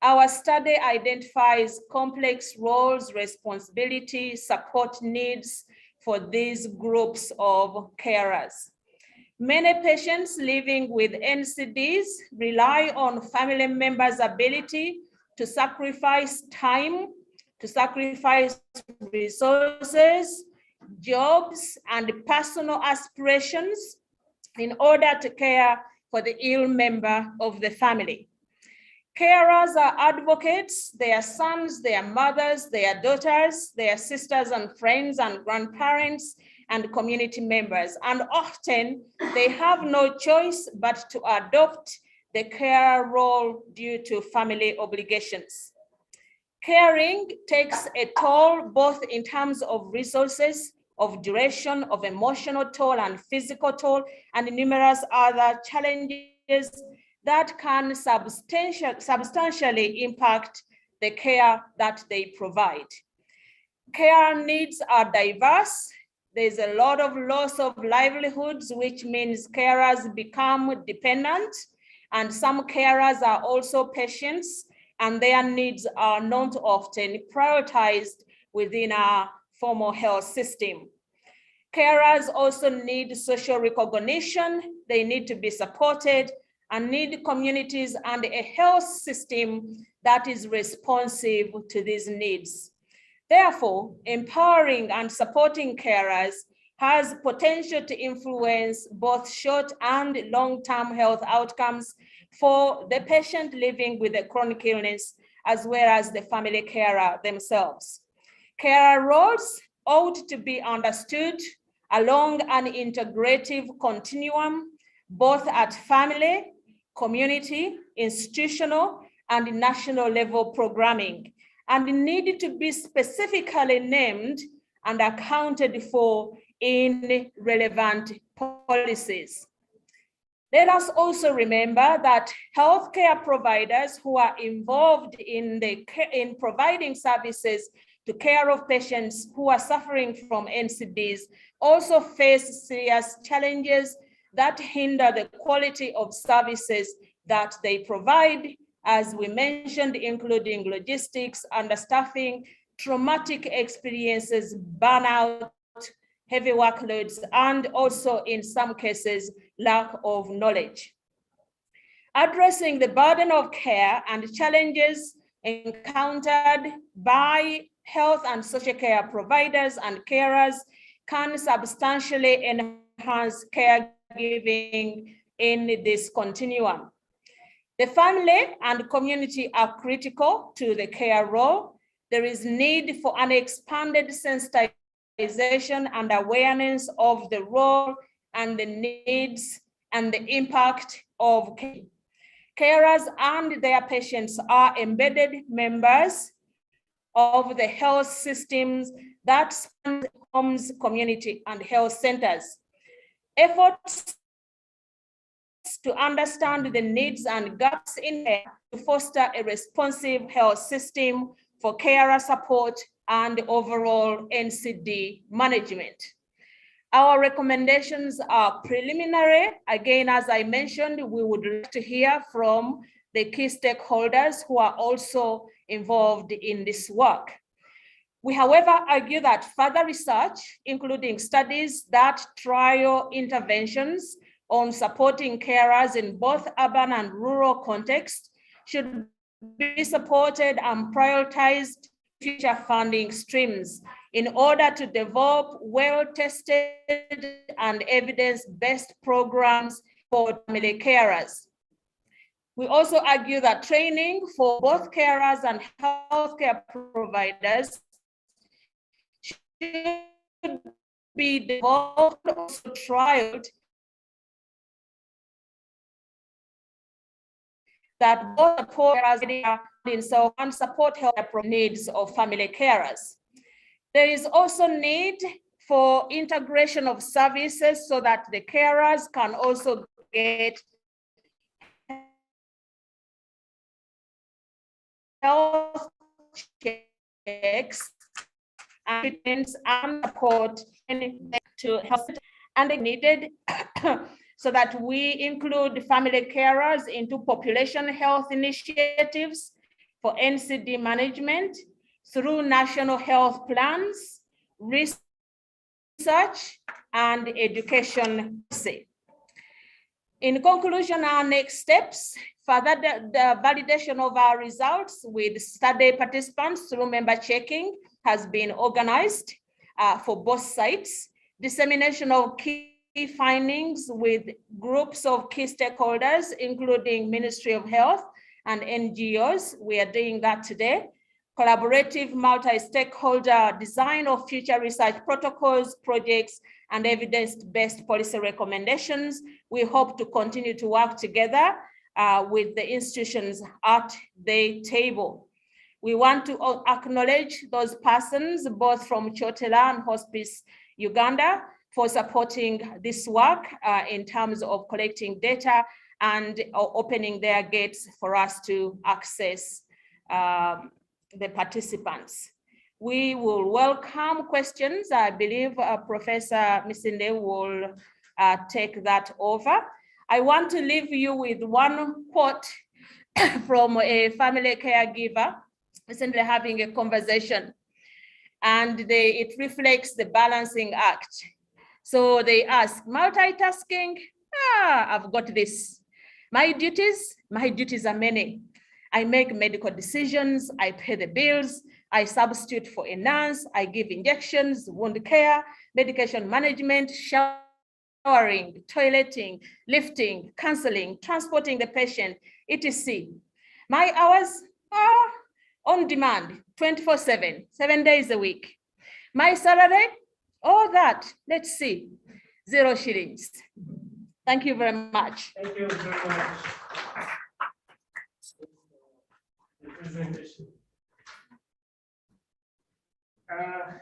Speaker 10: Our study identifies complex roles, responsibilities, support needs for these groups of carers. Many patients living with NCDs rely on family members' ability to sacrifice time, to sacrifice resources, jobs, and personal aspirations in order to care for the ill member of the family. Carers are advocates, their sons, their mothers, their daughters, their sisters and friends and grandparents and community members. And often they have no choice but to adopt the carer role due to family obligations. Caring takes a toll both in terms of resources, of duration, of emotional toll and physical toll, and numerous other challenges that can substantially impact the care that they provide. Care needs are diverse. There's a lot of loss of livelihoods, which means carers become dependent, and some carers are also patients, and their needs are not often prioritized within our formal health system. Carers also need social recognition. They need to be supported and need communities and a health system that is responsive to these needs. Therefore, empowering and supporting carers has potential to influence both short and long-term health outcomes for the patient living with a chronic illness, as well as the family carer themselves. Carer roles ought to be understood along an integrative continuum, both at family, community, institutional, and national level programming, and need to be specifically named and accounted for in relevant policies. Let us also remember that healthcare providers who are involved in providing services to care of patients who are suffering from NCDs also face serious challenges that hinder the quality of services that they provide, as we mentioned, including logistics, understaffing, traumatic experiences, burnout, heavy workloads, and also in some cases, lack of knowledge. Addressing the burden of care and challenges encountered by health and social care providers and carers can substantially enhance caregiving in this continuum. The family and community are critical to the care role. There is need for an expanded sensitization and awareness of the role and the needs and the impact of care. Carers and their patients are embedded members of the health systems that span homes, community, and health centers. Efforts to understand the needs and gaps in care to foster a responsive health system for carer support and overall NCD management. Our recommendations are preliminary. Again, as I mentioned, we would like to hear from the key stakeholders who are also involved in this work. We, however, argue that further research, including studies that trial interventions on supporting carers in both urban and rural contexts, should be supported and prioritized future funding streams in order to develop well-tested and evidence-based programs for family carers. We also argue that training for both carers and healthcare providers should be developed, also trialed, that both support carers and support health needs of family carers. There is also need for integration of services so that the carers can also get health checks and treatments and support to health and needed so that we include family carers into population health initiatives for NCD management through national health plans, research, and education. In conclusion, our next steps, further the validation of our results with study participants through member checking has been organized for both sites. Dissemination of key findings with groups of key stakeholders, including Ministry of Health and NGOs. We are doing that today. Collaborative multi-stakeholder design of future research protocols, projects, and evidence-based policy recommendations. We hope to continue to work together with the institutions at the table. We want to acknowledge those persons, both from Chotela and Hospice Uganda, for supporting this work in terms of collecting data and opening their gates for us to access the participants. We will welcome questions. I believe Professor Misinde will take that over. I want to leave you with one quote from a family caregiver recently having a conversation, and it reflects the balancing act. So they ask, multitasking, I've got this. My duties are many. I make medical decisions, I pay the bills, I substitute for a nurse, I give injections, wound care, medication management, showering, toileting, lifting, counseling, transporting the patient, etc. My hours are on demand, 24/7, 7 days a week. My salary, all that, let's see, 0 shillings. Thank you very much.
Speaker 1: Thank you very much. The presentation. I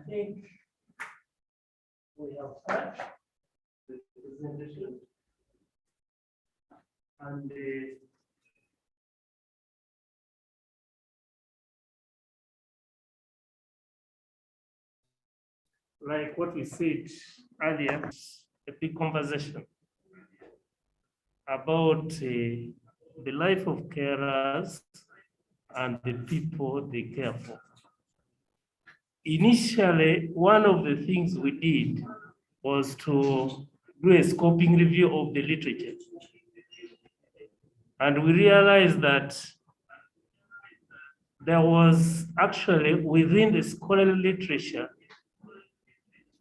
Speaker 1: think we have heard the presentation, and like what we said earlier, a big conversation about the life of carers and the people they care for. Initially, one of the things we did was to do a scoping review of the literature. And we realized that there was actually, within the scholarly literature,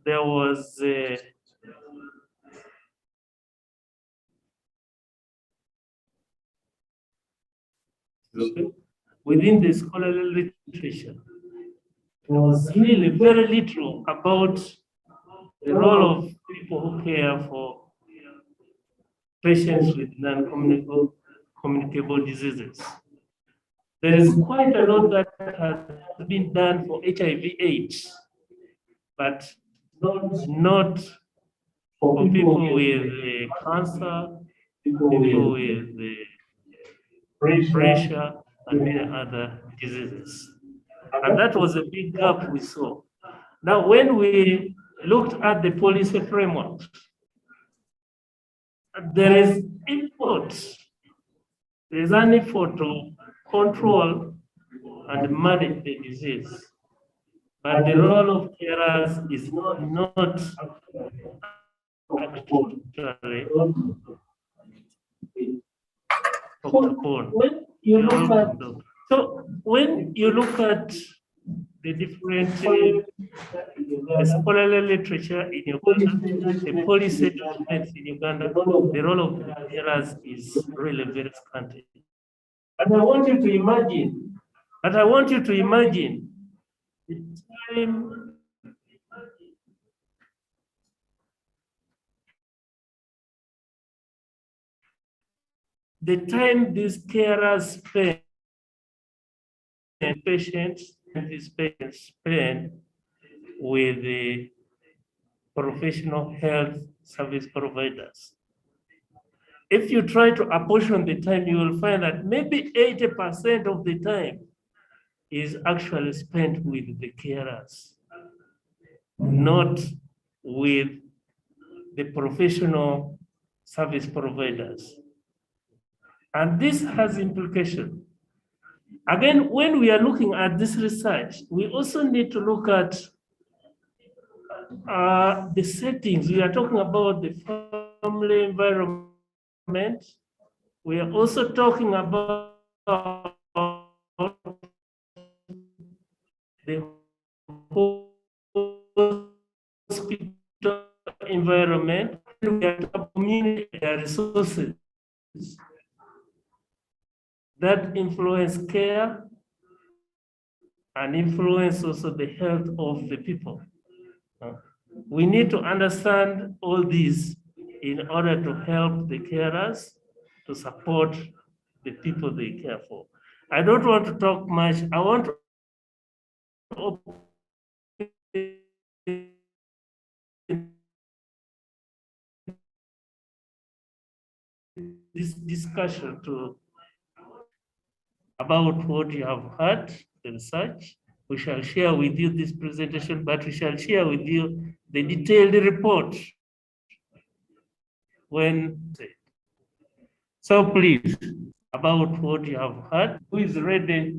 Speaker 1: there was within the scholarly literature, there was really very little about the role of people who care for patients with non-communicable diseases. There is quite a lot that has been done for HIV/AIDS, but not for people with cancer, people with pressure, and many other diseases. And that was a big gap we saw. Now, when we looked at the policy framework, there is there's an effort to control and manage the disease. But the role of carers is not actually talked upon. So when you look at the different scholarly literature in Uganda, the policy documents in Uganda, the role of carers is really very scanty. And I want you to imagine the time these carers spend, and these patients spend with the professional health service providers. If you try to apportion the time, you will find that maybe 80% of the time is actually spent with the carers, not with the professional service providers. And this has implications. Again, when we are looking at this research, we also need to look at the settings. We are talking about the family environment. We are also talking about the hospital environment, and we are community resources that influence care and influence also the health of the people. We need to understand all these in order to help the carers to support the people they care for. I don't want to talk much. I want to open this discussion to about what you have heard, the research. We shall share with you this presentation, but we shall share with you the detailed report when. So please, about what you have heard, who is ready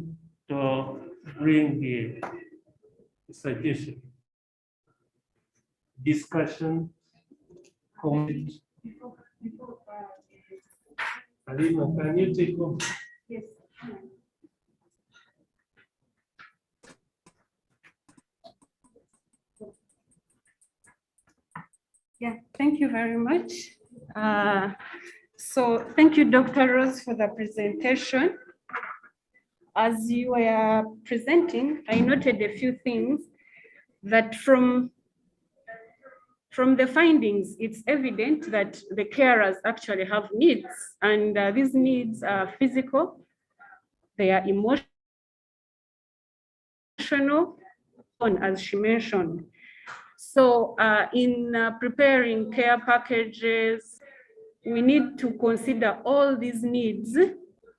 Speaker 1: to bring the suggestion? Discussion, comment. Alima, can you take over?
Speaker 3: Yes.
Speaker 6: Yeah, thank you very much. So thank you, Dr. Rose, for the presentation. As you were presenting, I noted a few things that from the findings, it's evident that the carers actually have needs, and these needs are physical, they are emotional, as she mentioned. So in preparing care packages, we need to consider all these needs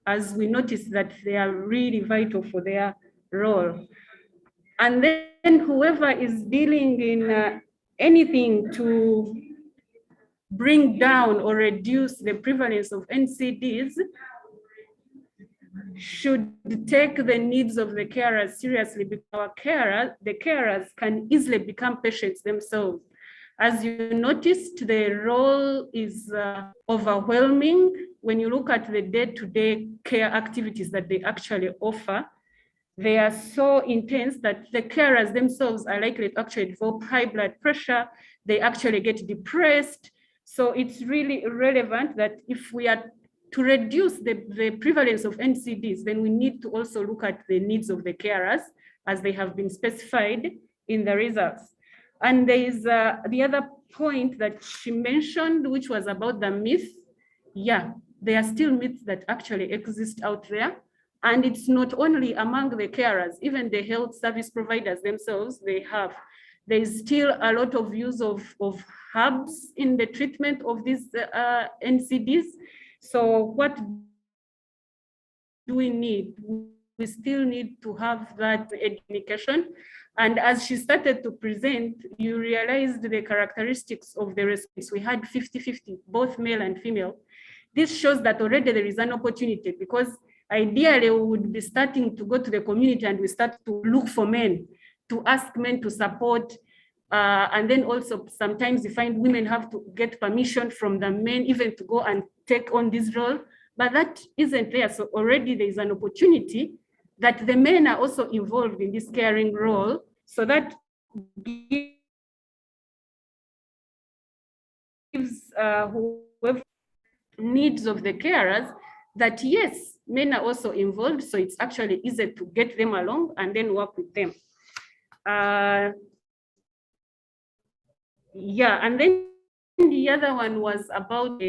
Speaker 6: as we notice that they are really vital for their role. And then whoever is dealing in anything to bring down or reduce the prevalence of NCDs should take the needs of the carers seriously, because the carers can easily become patients themselves. As you noticed, the role is overwhelming. When you look at the day-to-day care activities that they actually offer, they are so intense that the carers themselves are likely to actually develop high blood pressure. They actually get depressed. So it's really relevant that if we are to reduce the prevalence of NCDs, then we need to also look at the needs of the carers as they have been specified in the results. And there is the other point that she mentioned, which was about the myth. Yeah, there are still myths that actually exist out there. And it's not only among the carers, even the health service providers themselves, there is still a lot of use of herbs in the treatment of these NCDs. So what do we need? We still need to have that education. And as she started to present, you realized the characteristics of the response. We had 50-50, both male and female. This shows that already there is an opportunity, because ideally we would be starting to go to the community and we start to look for men, to ask men to support. And then also sometimes you find women have to get permission from the men even to go and take on this role, but that isn't there. So already there is an opportunity that the men are also involved in this caring role. So that gives whoever needs of the carers that yes, men are also involved. So it's actually easy to get them along and then work with them. Yeah, and then the other one was about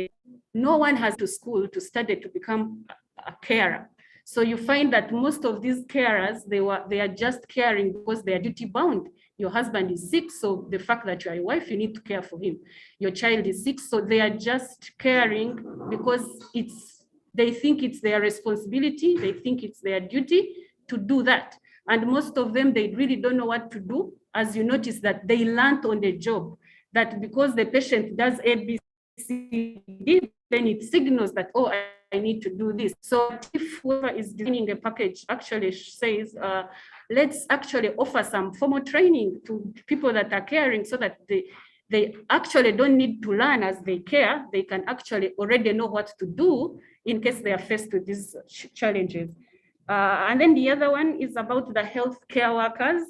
Speaker 6: no one has to school to study to become a carer. So you find that most of these carers, they are just caring because they are duty bound. Your husband is sick, so the fact that you are a wife, you need to care for him. Your child is sick, so they are just caring because they think it's their responsibility, they think it's their duty to do that. And most of them, they really don't know what to do. As you notice that they learned on the job, that because the patient does A, B, C, D, then it signals that, oh, I need to do this. So if whoever is designing a package actually says, let's actually offer some formal training to people that are caring so that they actually don't need to learn as they care. They can actually already know what to do in case they are faced with these challenges. And then the other one is about the healthcare workers.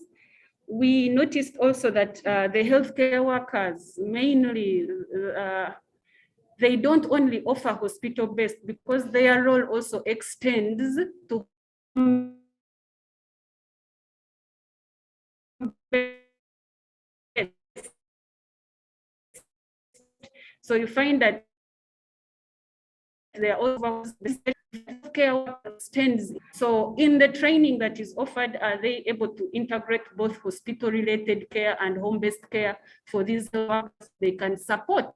Speaker 6: We noticed also that the healthcare workers mainly, they don't only offer hospital-based because their role also extends to so you find that they are also care extends. So in the training that is offered, are they able to integrate both hospital-related care and home-based care for these workers? They can support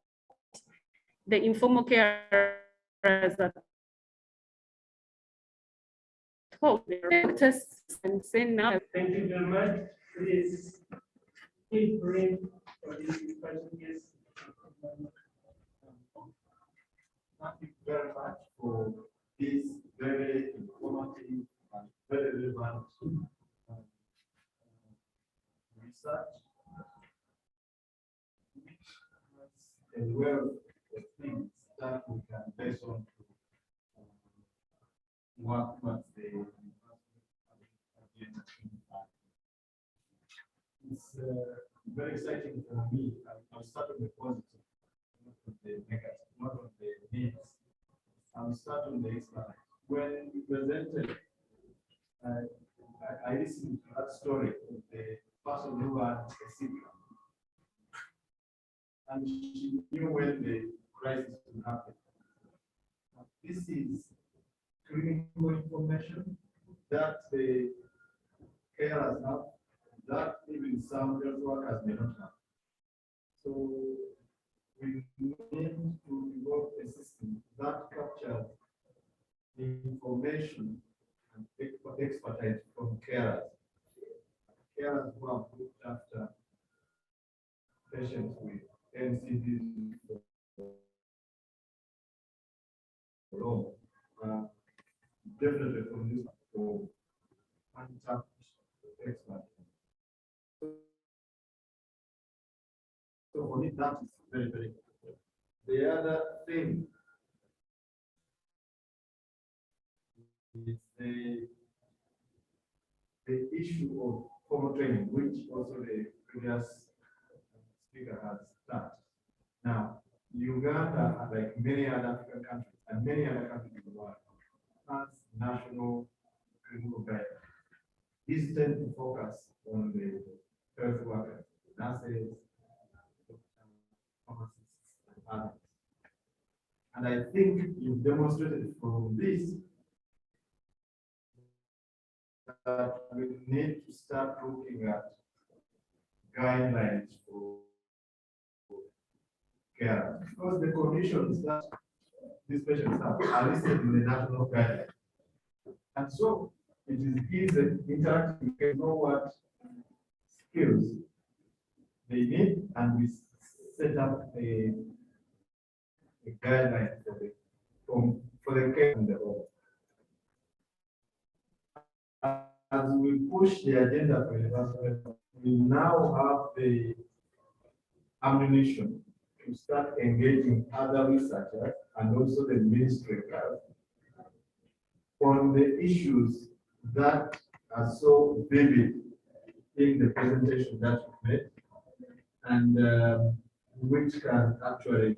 Speaker 6: the informal care at home. And say now.
Speaker 1: Thank you very much. Please keep bring for this discussion. Yes.
Speaker 5: Thank you very much for this very informative and very relevant research, which has a wealth of things that we can base on to work towards the agenda. It's very exciting for me. I'll start with the positive, not with the negative, not on the needs. I'll start on the excellent. When you presented, I listened to that story of the person who had a secret. And she knew when the crisis would happen. This is critical information that the carers have, that even some health workers may not have. So we need to develop a system that captures the information and expertise from carers. Carers who have looked after patients with NCDs for long. Definitely from this for untapped experts. So for me, that is very, very important. The other thing is the issue of formal training, which also the previous speaker has touched. Now, Uganda, like many other African countries and many other countries in the world, has national clinical guidelines. These tend to focus on the health workers, nurses, pharmacists, and others. And I think you've demonstrated from this that we need to start looking at guidelines for care, because the conditions that these patients have are listed in the national guidelines. And so it is easy interacting, you can know what skills they need, and we set up a guideline for the care and the home. As we push the agenda for universal, we now have the ammunition to start engaging other researchers and also the Ministry of Health on the issues that are so vivid in the presentation that we made, and which can actually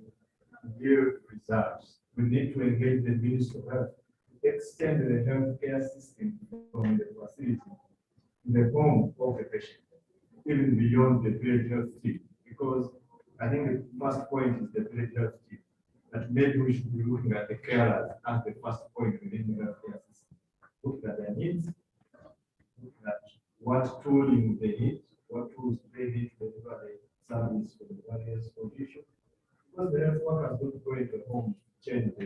Speaker 5: give results. We need to engage the Ministry of Health, extend the healthcare system from the facility to the home of the patient, even beyond the village health team, because I think the first point is the village health team, that maybe we should be looking at the carers as the first point within the healthcare system. Looking at their needs, looking at what tooling they need, what tools they need to deliver the service for the various conditions. Because the health workers don't go into home to change the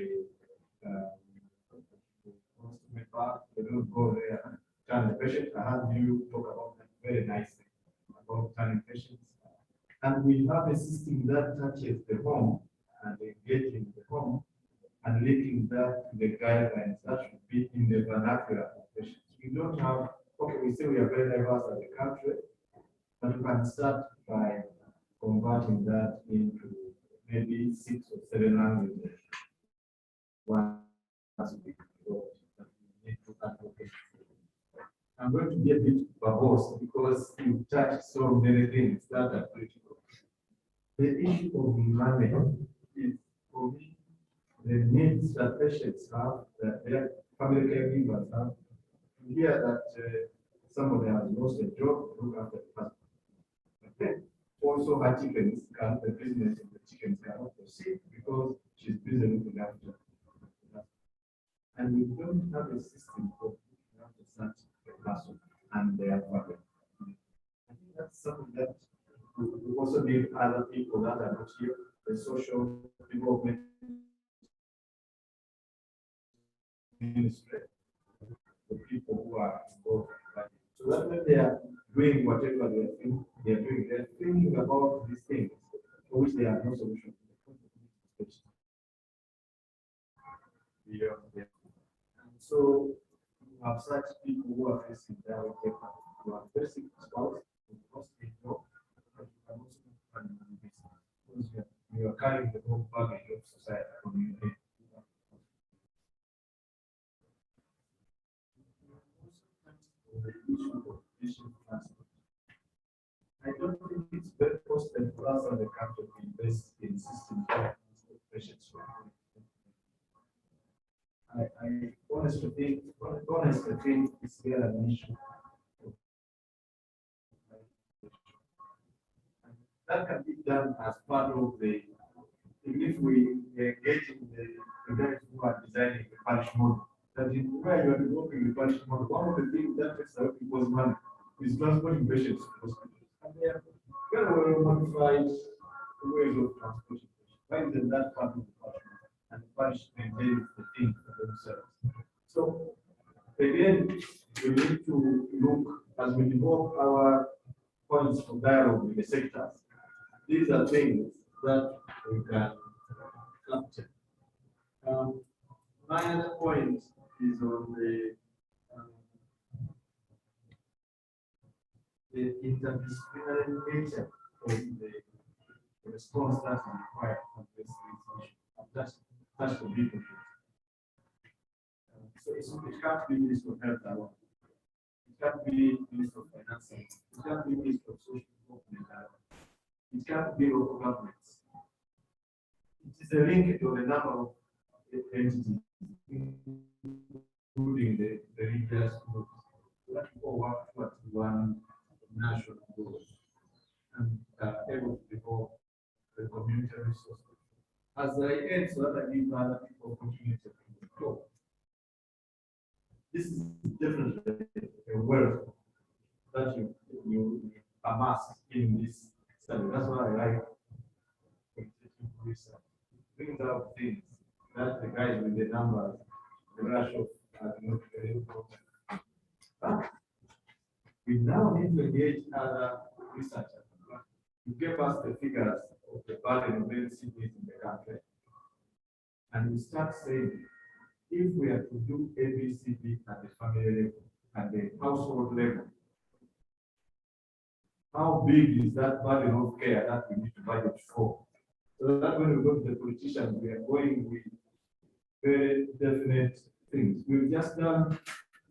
Speaker 5: they don't go there and turn the patient. I heard you talk about that very nicely, about turning patients. And we have a system that touches the home and engaging the home and linking that to the guidelines that should be in the vernacular of patients. We don't have, okay, we say we are very diverse as a country, but we can start by converting that into maybe 6 or 7 languages. Once we go, that we need to advocate. I'm going to be a bit verbose because you touch so many things that are critical. The issue of money is for me the needs that patients have, that their family caregivers have. To hear that somebody has lost a job, look after the family. But then also her chickens the business of the chickens cannot proceed because she's busy looking after. And we don't have a system for looking after such a person and their family. I think that's something that we also need other people that are not here, the social development ministry, the people who are involved in that. So that when they are doing whatever they are doing, they're thinking about these things for which they have no solution. And so you have such people who are facing their own paper. You are facing spouse, you must be job, but you can also find this because you are carrying the whole baggage of society community. The issue of patient transport. I don't think it's very possible for us as a country to invest in systems that transport patients. I honestly think it's there an issue. And that can be done as part of the, even if we engage in the guys who are designing the parish model, that in where you are developing the parish model, one of the things that takes out people's money is transporting patients to hospitals. And they are very well modified ways of transporting patients. Why isn't that part of the parish model? And the parish maintains the thing for themselves. So again, we need to look as we develop our points of dialogue with the sectors. These are things that we can capture. My other point is on the interdisciplinary nature of the response that is required to address this issue. That's the big issue. So it can't be Minister of Health alone. It can't be Minister of Finance. It can't be Minister of Social Development alone. It can't be local governments. It is a linkage of a number of entities, including the religious groups, that all work towards one national goal and able to develop the community resources. As I end, so that I give other people opportunity to talk. This is definitely a wealth that you amass in this study. That's why I like quantitative research. It brings out things that the guys with the numbers, the rush of not very important. But we now need to engage other researchers. You gave us the figures of the burden of LCDs in the country. And we start saying, if we are to do ABCD at the family level, at the household level, how big is that burden of care that we need to budget for? So that when we go to the politicians, we are going with very definite things. We've just done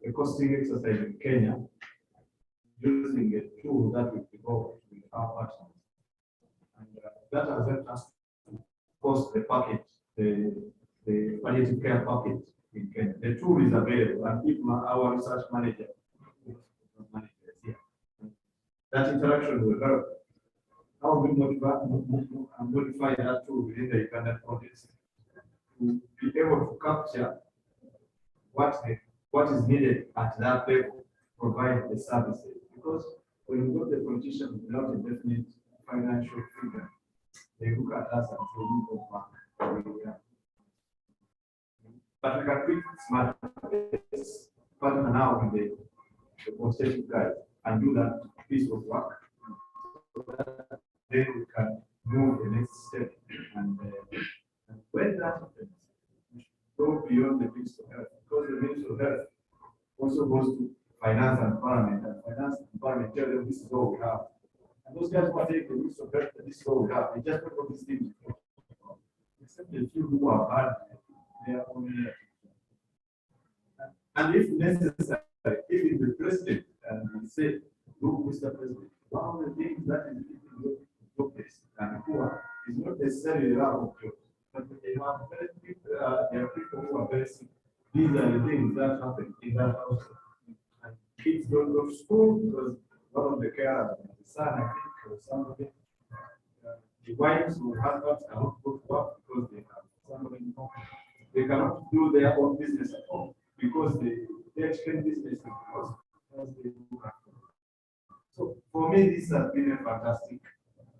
Speaker 5: a costing exercise in Kenya using a tool that we developed with our partners. And that has helped us to cost the package, the palliative care package in Kenya. The tool is available, and if our research manager is here, that interaction will help. How we modify that tool within the Ugandan context to be able to capture what is needed at that level, provide the services. Because when you go to the politicians without a definite financial figure, they look at us and say, we go back. But we can pick smart partner now with the quantitative guys and do that piece of work. So that then we can move the next step. And when that happens, we go beyond the Ministry of Health, because the Ministry of Health also goes to Finance and Parliament, and Finance and Parliament tell them this is all we have. And those guys who are taking the use of this law we have, they just put all these things. Except the few who have had their own. And if necessary, if the president say, look, Mr. President, one of the things that is keeping your place and poor is not necessarily lack of jobs, but they have very people, there are people who are very sick. These are the things that happen in that house. And kids don't go to school because one of the carers, the son, I think, or somebody, the wives or husbands cannot go to work because they have somebody in home. They cannot do their own business at home because they explain business because they look after. So for me, this has been a fantastic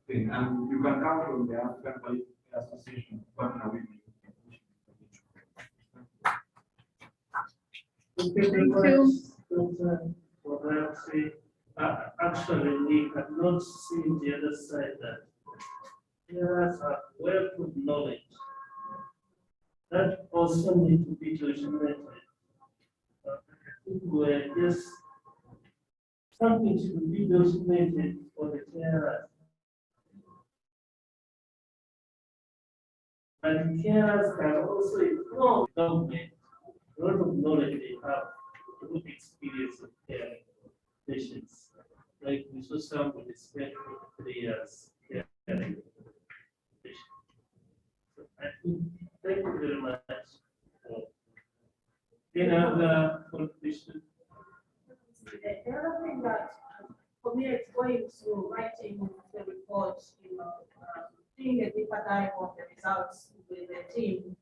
Speaker 5: thing, and you can count on the African Political Association to partner with me.
Speaker 1: Thank you. What I would say, actually, we have not seen the other side that carers have wealth of knowledge that also need to be documented. I think we're just something should be documented for the carers. And carers can also inform government a lot of knowledge they have, good experience of caring patients. Like we saw somebody spent 3 years caring patients. So I think, thank you very much. Any other contribution?
Speaker 3: The other thing that for me it's going through writing the report, doing a deeper dive on the results with the team.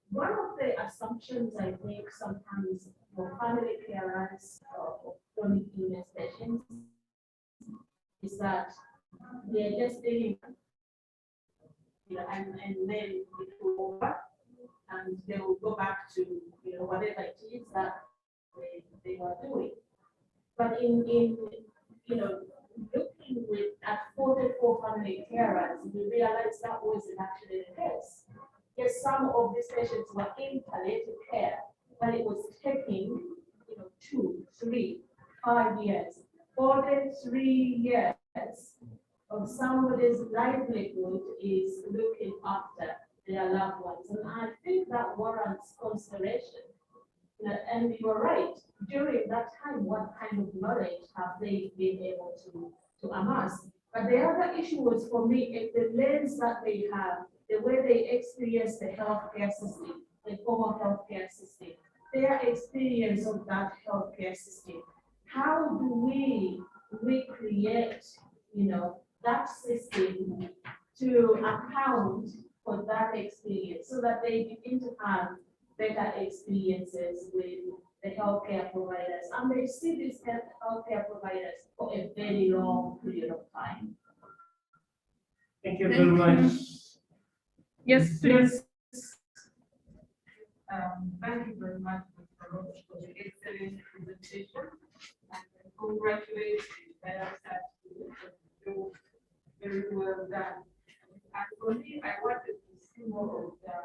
Speaker 3: One of the assumptions I make sometimes for family carers of chronic illness patients is that they're just dealing, and then it will over, and they will go back to whatever it is that they were doing. But in looking at 44 family carers, we realized that wasn't actually the case. Yes, some of these patients were in palliative care, but it was taking 2, 3, 5 years, 43 years of somebody's livelihood is looking after their loved ones. And I think that warrants consideration. And you're right, during that time, what kind of knowledge have they been able to amass? But the other issue was for me, if the lens that they have, the way they experience the healthcare system, the former healthcare system, their experience of that healthcare system. How do we recreate, that system to account for that experience so that they begin to have better experiences with the healthcare providers, and they see these healthcare providers for a very long period of time.
Speaker 1: Thank you very much.
Speaker 6: Yes, please.
Speaker 3: Thank you very much, Mr. Roach, for the excellent presentation, and congratulate the do very well done. And for me, I wanted to see more of the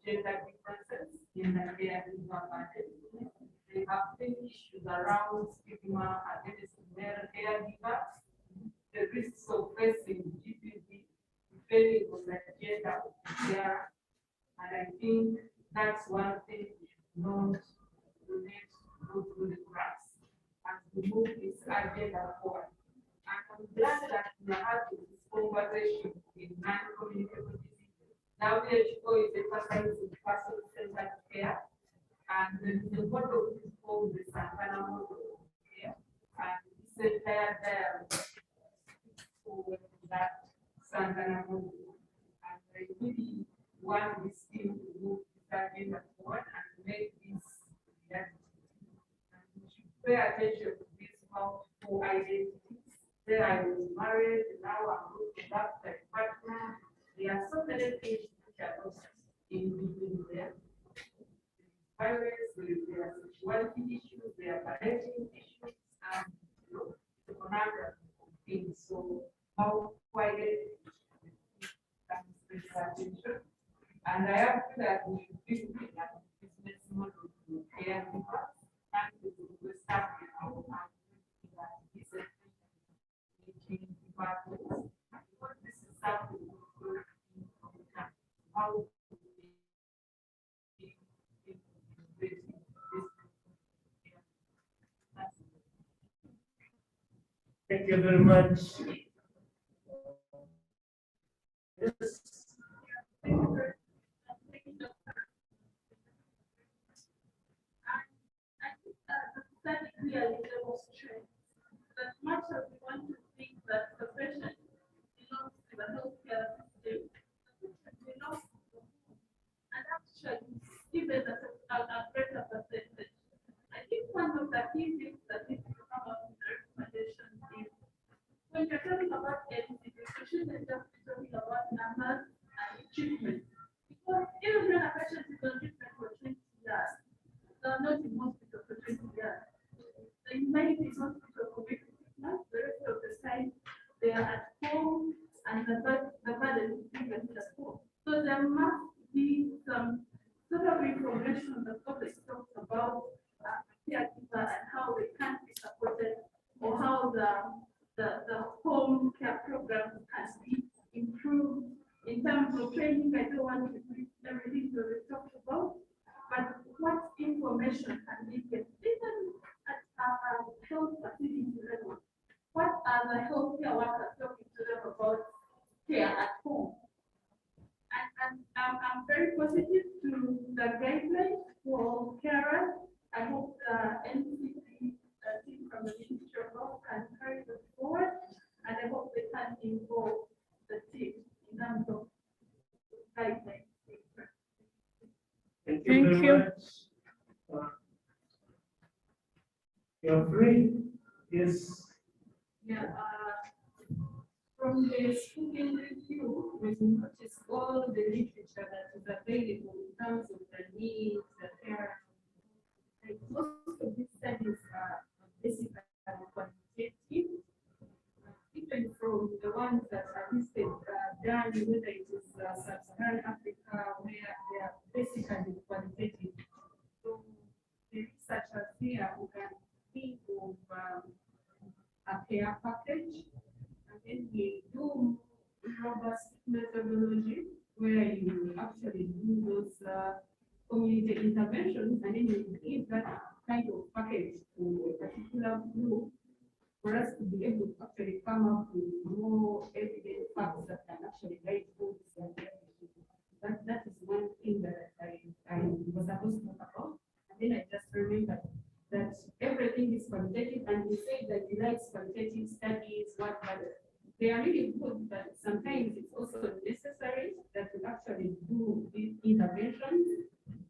Speaker 3: gender differences in the caregiving market. They have been issues around stigma against male caregivers, the risks of facing GBV, depending on the gender of the carer. And I think that's one thing we should not let go through the cracks and to move this agenda forward. And I'm glad that we are having this conversation in non-communicable diseases. Now, WHO is a person-centered care, and the model is called the Santana model of care. And this entire dialogue forward to that Santana model. And I really want this team to move this agenda forward and make this reality. And we should pay attention to these multiple identities. There I was married, now I'm looking after a partner. There are so many things which are not in between there. Violence, there are sexuality issues, there are parenting issues, and the conundrum of things. So how identity comes to attention. And I have that we should be looking at business model to care people and to start with our departments. What this is exactly how
Speaker 1: Thank you very much.
Speaker 3: That clearly demonstrates that much as we want to think that the patient belongs to the healthcare system, belongs to the home, and actually given a greater percentage. I think one of the key things that needs to come up in the recommendation is when you're talking about NCD, you shouldn't just be talking about numbers and treatment. Because even when a patient is on treatment for 20 years, they are not in hospital for 20 years. They might be in hospital for maybe 6 months, the rest of the time they are at home and the burden is given at home. So there must be some sort of information that public talks about caregiver and how they can be supported, or how the home care program can be improved in terms of training. I don't want to repeat everything that we talked about, but what information can we get even at health facility level? What are the healthcare workers talking to them about care at home? And I'm very positive to the guidelines for carers. I hope the NCC team from the Ministry of Health can carry this forward, and I hope they can involve the team in terms of guidelines.
Speaker 1: Thank you very much. You're free. Yes.
Speaker 3: Yeah. From the speaking review, we noticed all the literature that is available in terms of the needs, the care. And most of these studies are basically quantitative, even from the ones that are listed done, whether it is Sub-Saharan Africa, where they are basically quantitative. So the researchers here who can think of a care package. And then we do robust methodology where you actually do those community interventions, and then you give that kind of package to a particular group for us to be able to actually come up with more evident facts that can actually guide folks. That is one thing that I was supposed to talk about. And then I just remembered that everything is qualitative, and we say that he likes qualitative studies, but they are really good, but sometimes it's also necessary that we actually do these interventions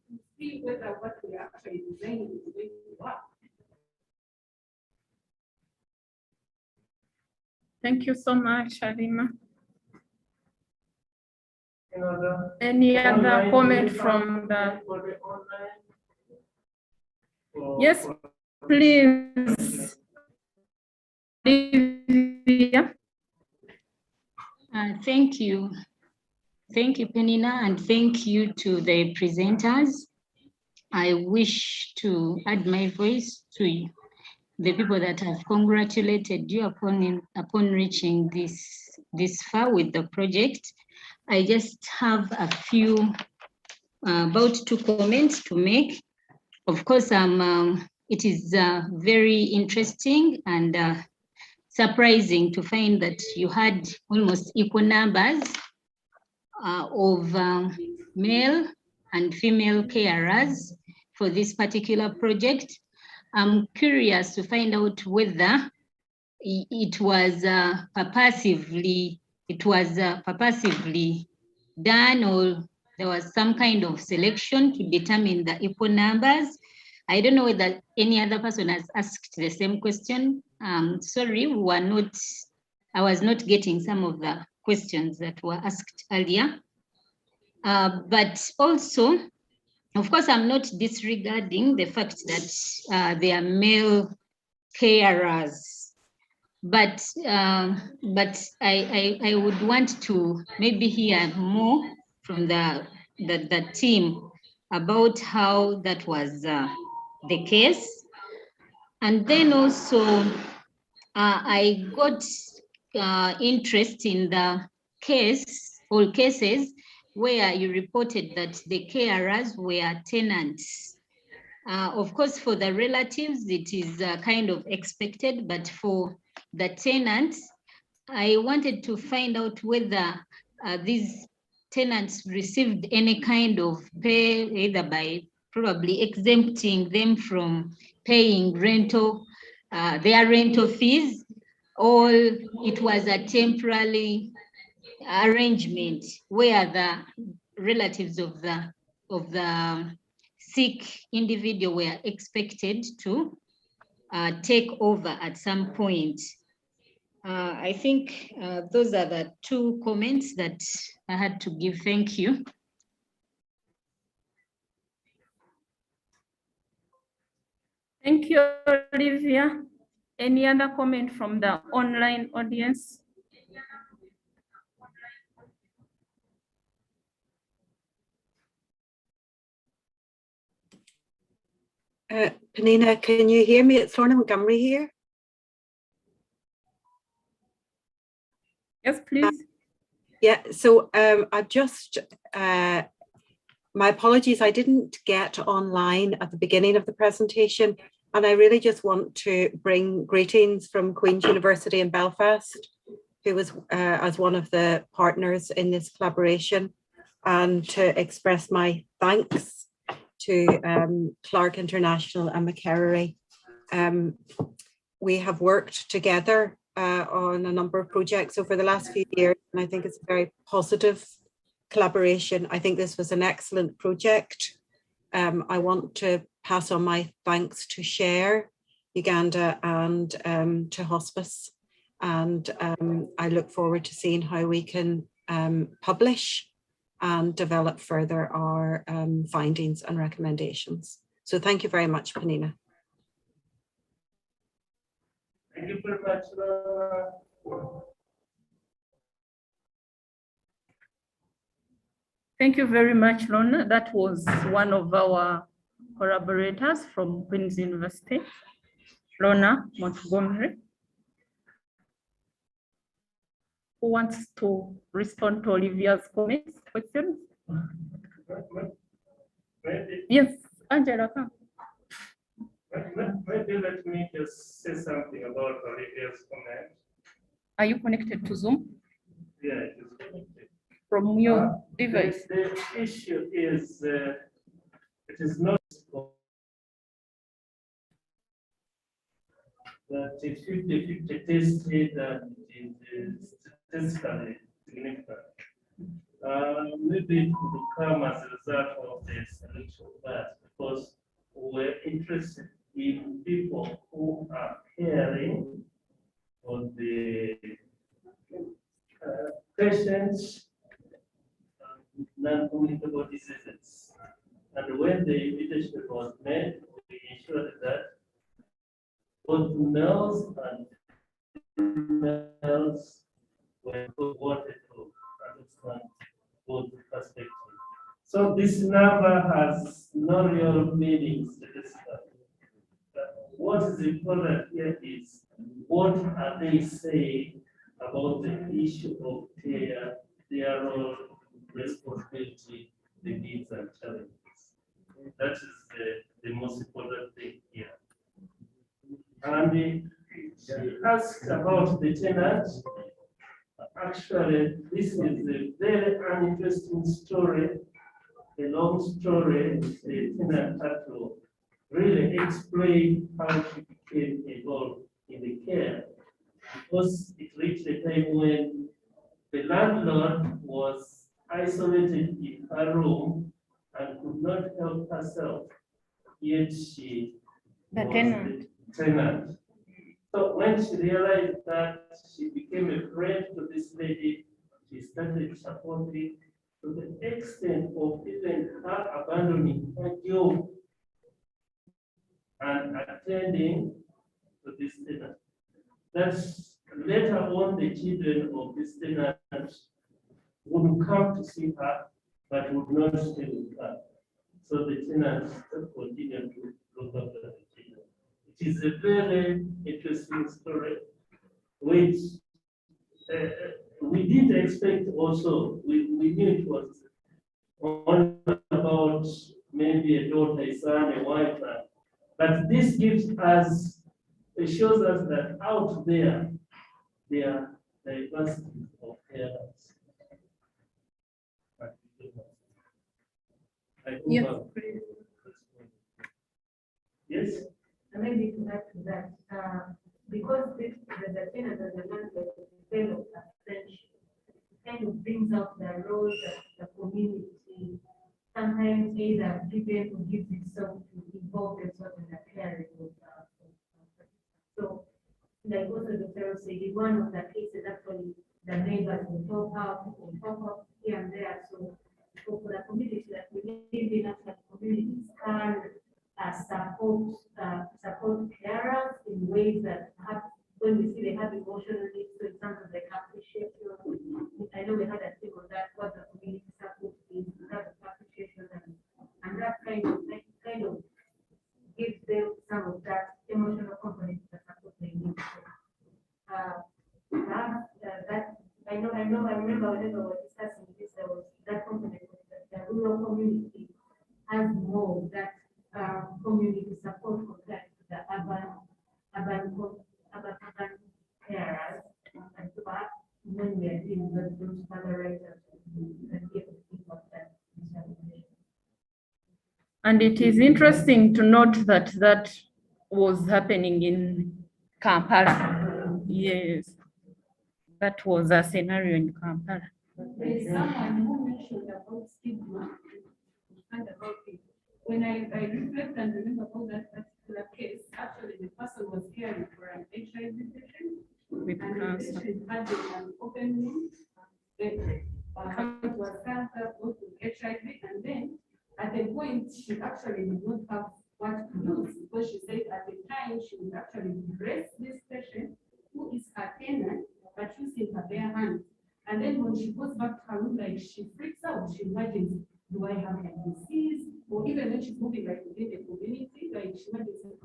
Speaker 3: to see whether what we are actually designing is going to work.
Speaker 6: Thank you so much, Halima.
Speaker 1: Any
Speaker 6: other comment from the? Yes, please. Olivia.
Speaker 11: Thank you. Thank you, Penina, and thank you to the presenters. I wish to add my voice to the people that have congratulated you upon reaching this far with the project. I just have a few, about 2 comments to make. Of course, it is very interesting and surprising to find that you had almost equal numbers of male and female carers for this particular project. I'm curious to find out whether it was purposively done, or there was some kind of selection to determine the equal numbers. I don't know whether any other person has asked the same question. Sorry, I was not getting some of the questions that were asked earlier. But also, of course, I'm not disregarding the fact that they are male carers, but I would want to maybe hear more from the team about how that was the case. And then also, I got interest in the case or cases where you reported that the carers were tenants. Of course, for the relatives, it is kind of expected, but for the tenants, I wanted to find out whether these tenants received any kind of pay, either by probably exempting them from paying their rental fees, or it was a temporary arrangement where the relatives of the sick individual were expected to take over at some point. I think those are the two comments that I had to give. Thank you.
Speaker 6: Thank you, Olivia. Any other comment from the online audience?
Speaker 12: Penina, can you hear me? It's Lorna Montgomery here.
Speaker 6: Yes, please.
Speaker 12: Yeah, so I've just, my apologies, I didn't get online at the beginning of the presentation, and I really just want to bring greetings from Queen's University in Belfast, who was as one of the partners in this collaboration, and to express my thanks to Clark International and McCarry. We have worked together on a number of projects over the last few years, and I think it's a very positive collaboration. I think this was an excellent project. I want to pass on my thanks to Share Uganda and to Hospice, and I look forward to seeing how we can publish and develop further our findings and recommendations. So thank you very much, Penina.
Speaker 1: Thank you very much, Laura.
Speaker 6: Thank you very much, Lorna. That was one of our collaborators from Queen's University, Lorna Montgomery. Who wants to respond to Olivia's comments, questions? Yes, Angela, come.
Speaker 1: Maybe let me just say something about Olivia's comment.
Speaker 6: Are you connected to Zoom?
Speaker 1: Yeah, it is connected.
Speaker 6: From your device?
Speaker 1: The issue is, it is not that it's 50-50 tested and it is statistically significant. Maybe it could come as a result of the selection bias, because we're interested in people who are caring for the patients with non-communicable diseases. And when the invitation was made, we ensured that both males and females wanted to understand both perspectives. So this number has no real meaning statistically. What is important here is what are they saying about the issue of their role, responsibility, the needs and challenges. That is the most important thing here. And she asked about the tenant. Actually, this is a very uninteresting story, a long story. The tenant had to really explain how she became involved in the care, because it reached a time when the landlord was isolated in her room and could not help herself, yet she was the tenant. So when she realized that, she became a friend to this lady. She started supporting to the extent of even her abandoning her job and attending to this tenant. That's later on the children of this tenant would come to see her, but would not stay with her. So the tenant continued to look after the children. It is a very interesting story, which we did expect also, we knew it was all about maybe a daughter, a son, a wife, but this gives us, it shows us that out there, there are diversity of parents.
Speaker 6: Yes.
Speaker 1: Yes.
Speaker 3: And maybe to add to that, because the parents and the landlord develop a friendship, kind of brings out the role that the community sometimes either given or gives itself to involve themselves in the caring of so, like also the Pharaoh said, in one of the cases, actually, the neighbors will talk up here and there. So, for the community that we live in, actually, communities can support carers in ways that have, when we see they have emotional needs, for example, like appreciation. I know we had a thing on that, what the community support is, that appreciation, and that kind of gives them some of that emotional component that support they need. I remember whenever we were discussing this, there was that component that the rural community has more of that community support compared to the urban carers. And so that when we are dealing with those collaborators and give people that.
Speaker 6: And it is interesting to note that that was happening in Kampala. Yes, that was a scenario in Kampala.
Speaker 3: There is someone who mentioned about stigma and about it. When I reflect and remember about that particular case, actually the person was caring for an HIV patient
Speaker 6: With
Speaker 3: and
Speaker 6: cancer.
Speaker 3: the patient had an open wound. It was cancer, both with HIV, and then at the point she actually did not have what to do because she said at the time she would actually dress this patient who is her tenant, but using her bare hands. And then when she goes back to her room, like she freaks out, she imagines, do I have a disease? Or even when she's moving like within the community, like she imagines like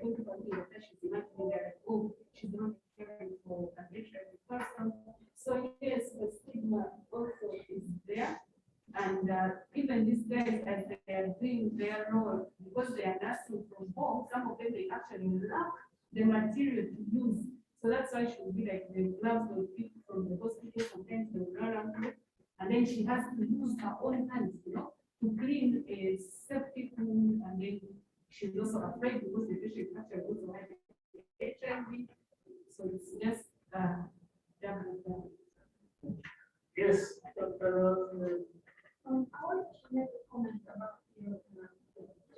Speaker 3: when people do that, she's imagining that like, oh, she's not caring for an HIV person. So yes, the stigma also is there. And even these guys, as they are doing their role, because they are nursing from home, some of them they actually lack the material to use. So that's why she will be like the gloves those people from the hospital, sometimes they will run around with, and then she has to use her own hands, to clean a septic wound, and then she's also afraid because the patient actually also has HIV. So it's just double.
Speaker 1: Yes,
Speaker 3: I want to make a comment about your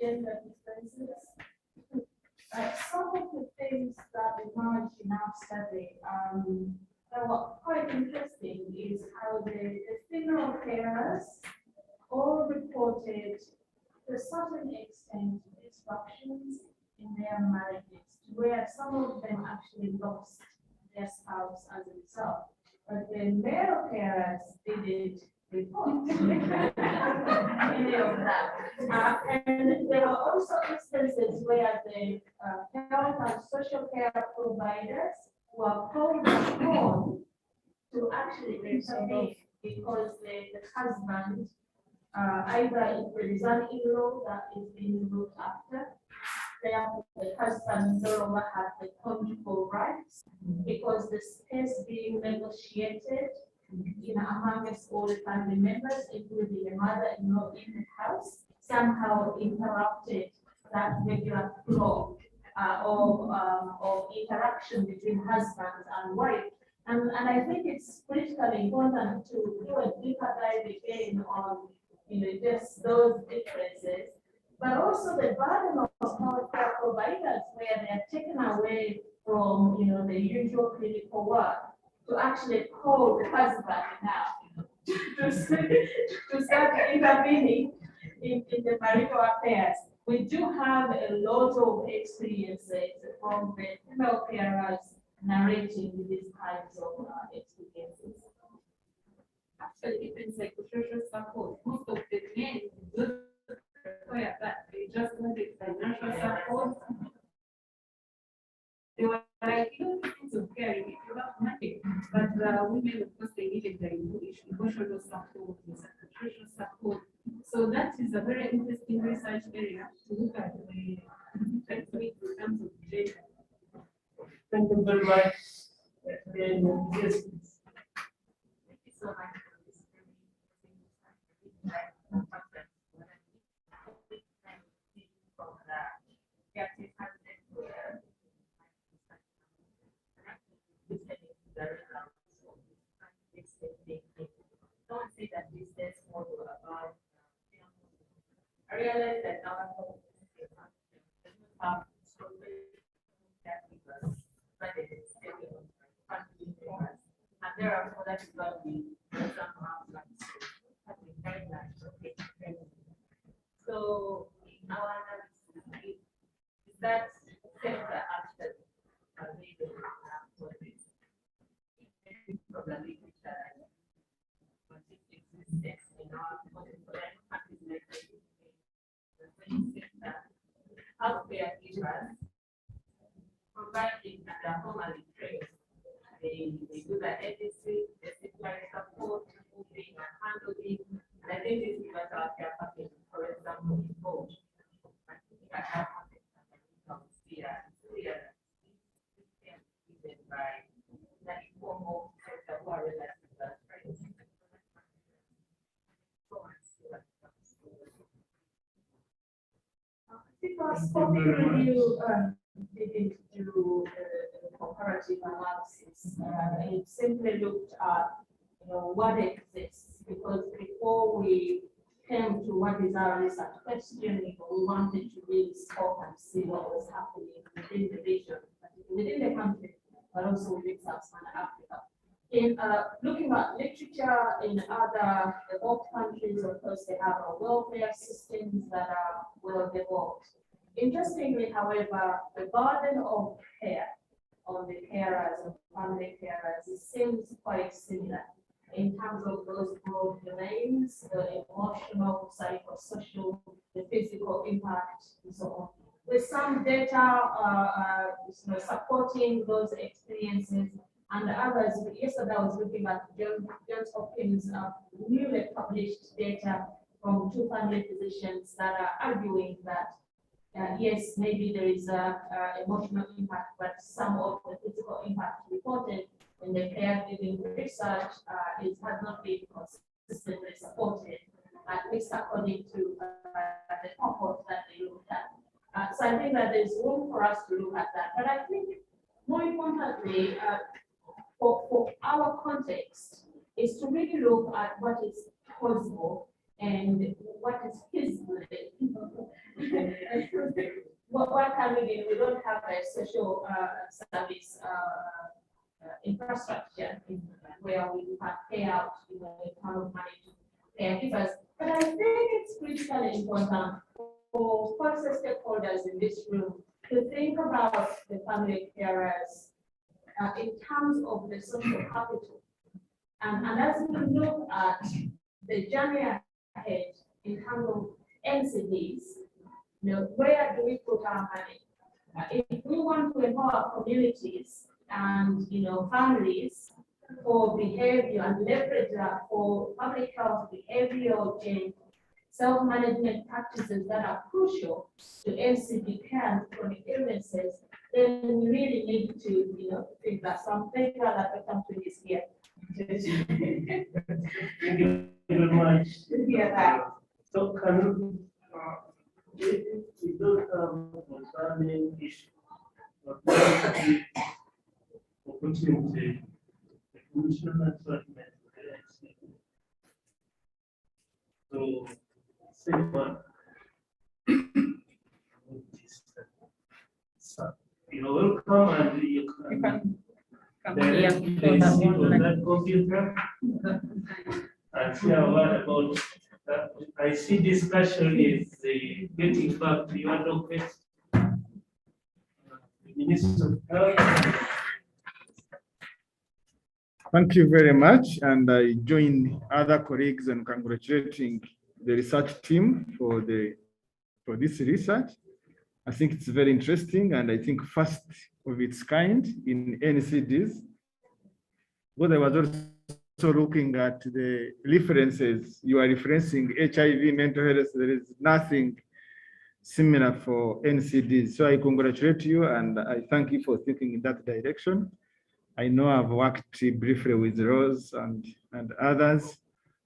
Speaker 3: gender differences. Some of the things that emerged in our study that were quite interesting is how the female carers all reported to a certain extent disruptions in their marriages, where some of them actually lost their spouse as a result. But the male carers didn't report any of that. And there are also instances where the health and social care providers were called upon to actually intervene because the husband, either if there is an in-law that is being looked after, therefore the husband no longer has the conjugal rights because the space being negotiated amongst all the family members, including the mother-in-law in the house, somehow interrupted that regular flow of interaction between husband and wife. And I think it's critically important to do a deeper dive again on just those differences, but also the burden of healthcare providers where they are taken away from the usual clinical work to actually call the husband now to start intervening in the marital affairs. We do have a lot of experiences from the female carers narrating these kinds of experiences. Actually, even psychosocial support, most of the men don't require that. They just wanted financial support. They were like, things of caring, if you have money, but women, of course, they needed the emotional support, the nutritional support. So that is a very interesting research area to look at the techniques in terms of gender.
Speaker 1: Thank you very much. Yes.
Speaker 3: Thank you so much. Don't say that business model about, I realize that our have and there are other people so our analysis is that sector action available for this from the literature existence in our healthcare givers providing and are formally trained. They do the agency, the supply support, moving and handling, and I think this is what our care package, for example, involves. I think I have by the informal sector who are related to that. I think our scoping review didn't do comparative analysis. It simply looked at what exists, because before we came to what is our research question, we wanted to really scope and see what was happening within the region, within the country, but also within Sub-Saharan Africa. In looking at literature in other developed countries, of course, they have welfare systems that are well developed. Interestingly, however, the burden of care on the carers and family carers seems quite similar in terms of those broad domains, the emotional, psychosocial, the physical impact, and so on. With some data supporting those experiences, and others. Yesterday I was looking at Johns Hopkins newly published data from 2 family physicians that are arguing that yes, maybe there is emotional impact, but some of the physical impact reported in the caregiving research has not been consistently supported, at least according to the cohort that they looked at. So I think that there's room for us to look at that. But I think more importantly, for our context, is to really look at what is possible and what is feasible. What can we do? We don't have a social service infrastructure where we can pay out a ton of money to caregivers. But I think it's critically important for policy stakeholders in this room to think about the family carers in terms of the social capital. And as we look at the journey ahead in terms of NCDs, where do we put our money? If we want to empower communities and families for behavior and leverage for public health, behavioral change, self-management practices that are crucial to NCD care and chronic illnesses, then we really need to think that something that the country is here.
Speaker 1: Thank you very much.
Speaker 3: Hear that.
Speaker 1: So can we don't have concerning issue, but opportunity, the commission and treatment. So say one. You're welcome, and you can directly see on that computer and share a word about that. I see discussion is getting back to your request. The Minister of Health.
Speaker 5: Thank you very much, and I join other colleagues in congratulating the research team for this research. I think it's very interesting, and I think first of its kind in NCDs. Because I was also looking at the references. You are referencing HIV, mental health. There is nothing similar for NCDs. So I congratulate you and I thank you for thinking in that direction. I know I've worked briefly with Rose and others.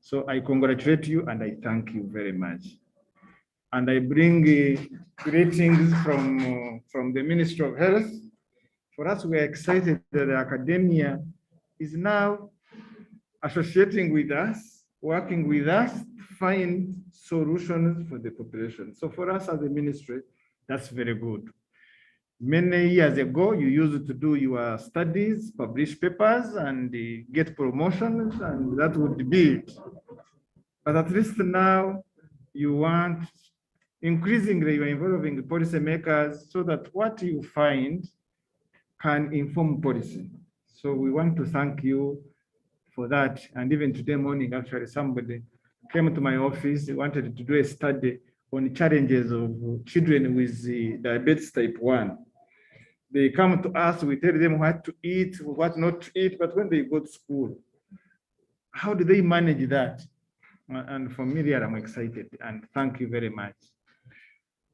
Speaker 5: So I congratulate you and I thank you very much. And I bring greetings from the Ministry of Health. For us, we are excited that the academia is now associating with us, working with us to find solutions for the population. So for us as a ministry, that's very good. Many years ago, you used to do your studies, publish papers, and get promotions, and that would be it. But at least now, you want, increasingly, you're involving policymakers so that what you find can inform policy. So we want to thank you for that. And even today morning, actually, somebody came to my office, wanted to do a study on challenges of children with diabetes type 1. They come to us, we tell them what to eat, what not to eat, but when they go to school, how do they manage that? And for me, there I'm excited and thank you very much.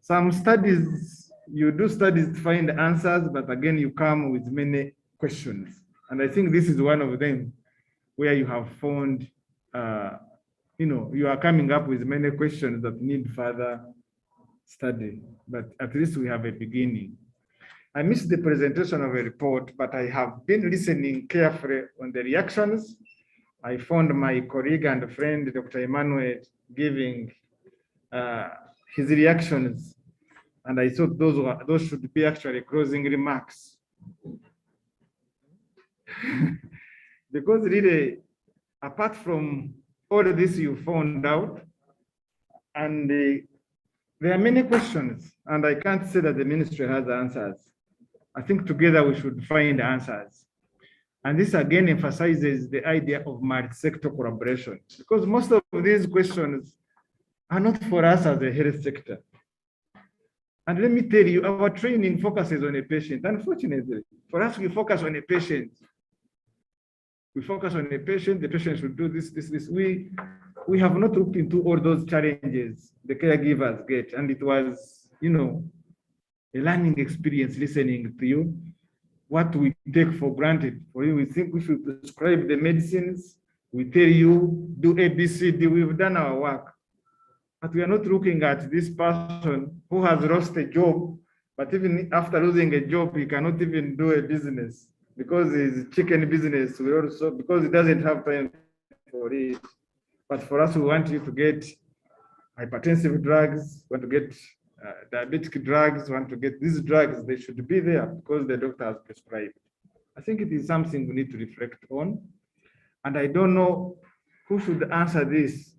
Speaker 5: Some studies, you do studies to find answers, but again, you come with many questions. And I think this is one of them where you have found, you are coming up with many questions that need further study, but at least we have a beginning. I missed the presentation of a report, but I have been listening carefully on the reactions. I found my colleague and friend, Dr. Emmanuel, giving his reactions, and I thought those should be actually closing remarks. Because really, apart from all of this you found out, and there are many questions, and I can't say that the ministry has answers. I think together we should find answers. And this again emphasizes the idea of multi-sector collaboration, because most of these questions are not for us as a health sector. And let me tell you, our training focuses on a patient. Unfortunately, for us, we focus on a patient. We focus on a patient, the patient should do this, this, this. We have not looked into all those challenges the caregivers get. And it was, a learning experience listening to you. What we take for granted. For you, we think we should prescribe the medicines. We tell you, do A, B, C, D. We've done our work. But we are not looking at this person who has lost a job, but even after losing a job, he cannot even do a business because his chicken business will also, because he doesn't have time for it. But for us, we want you to get hypertensive drugs, want to get diabetic drugs, want to get these drugs, they should be there because the doctor has prescribed. I think it is something we need to reflect on. And I don't know who should answer this.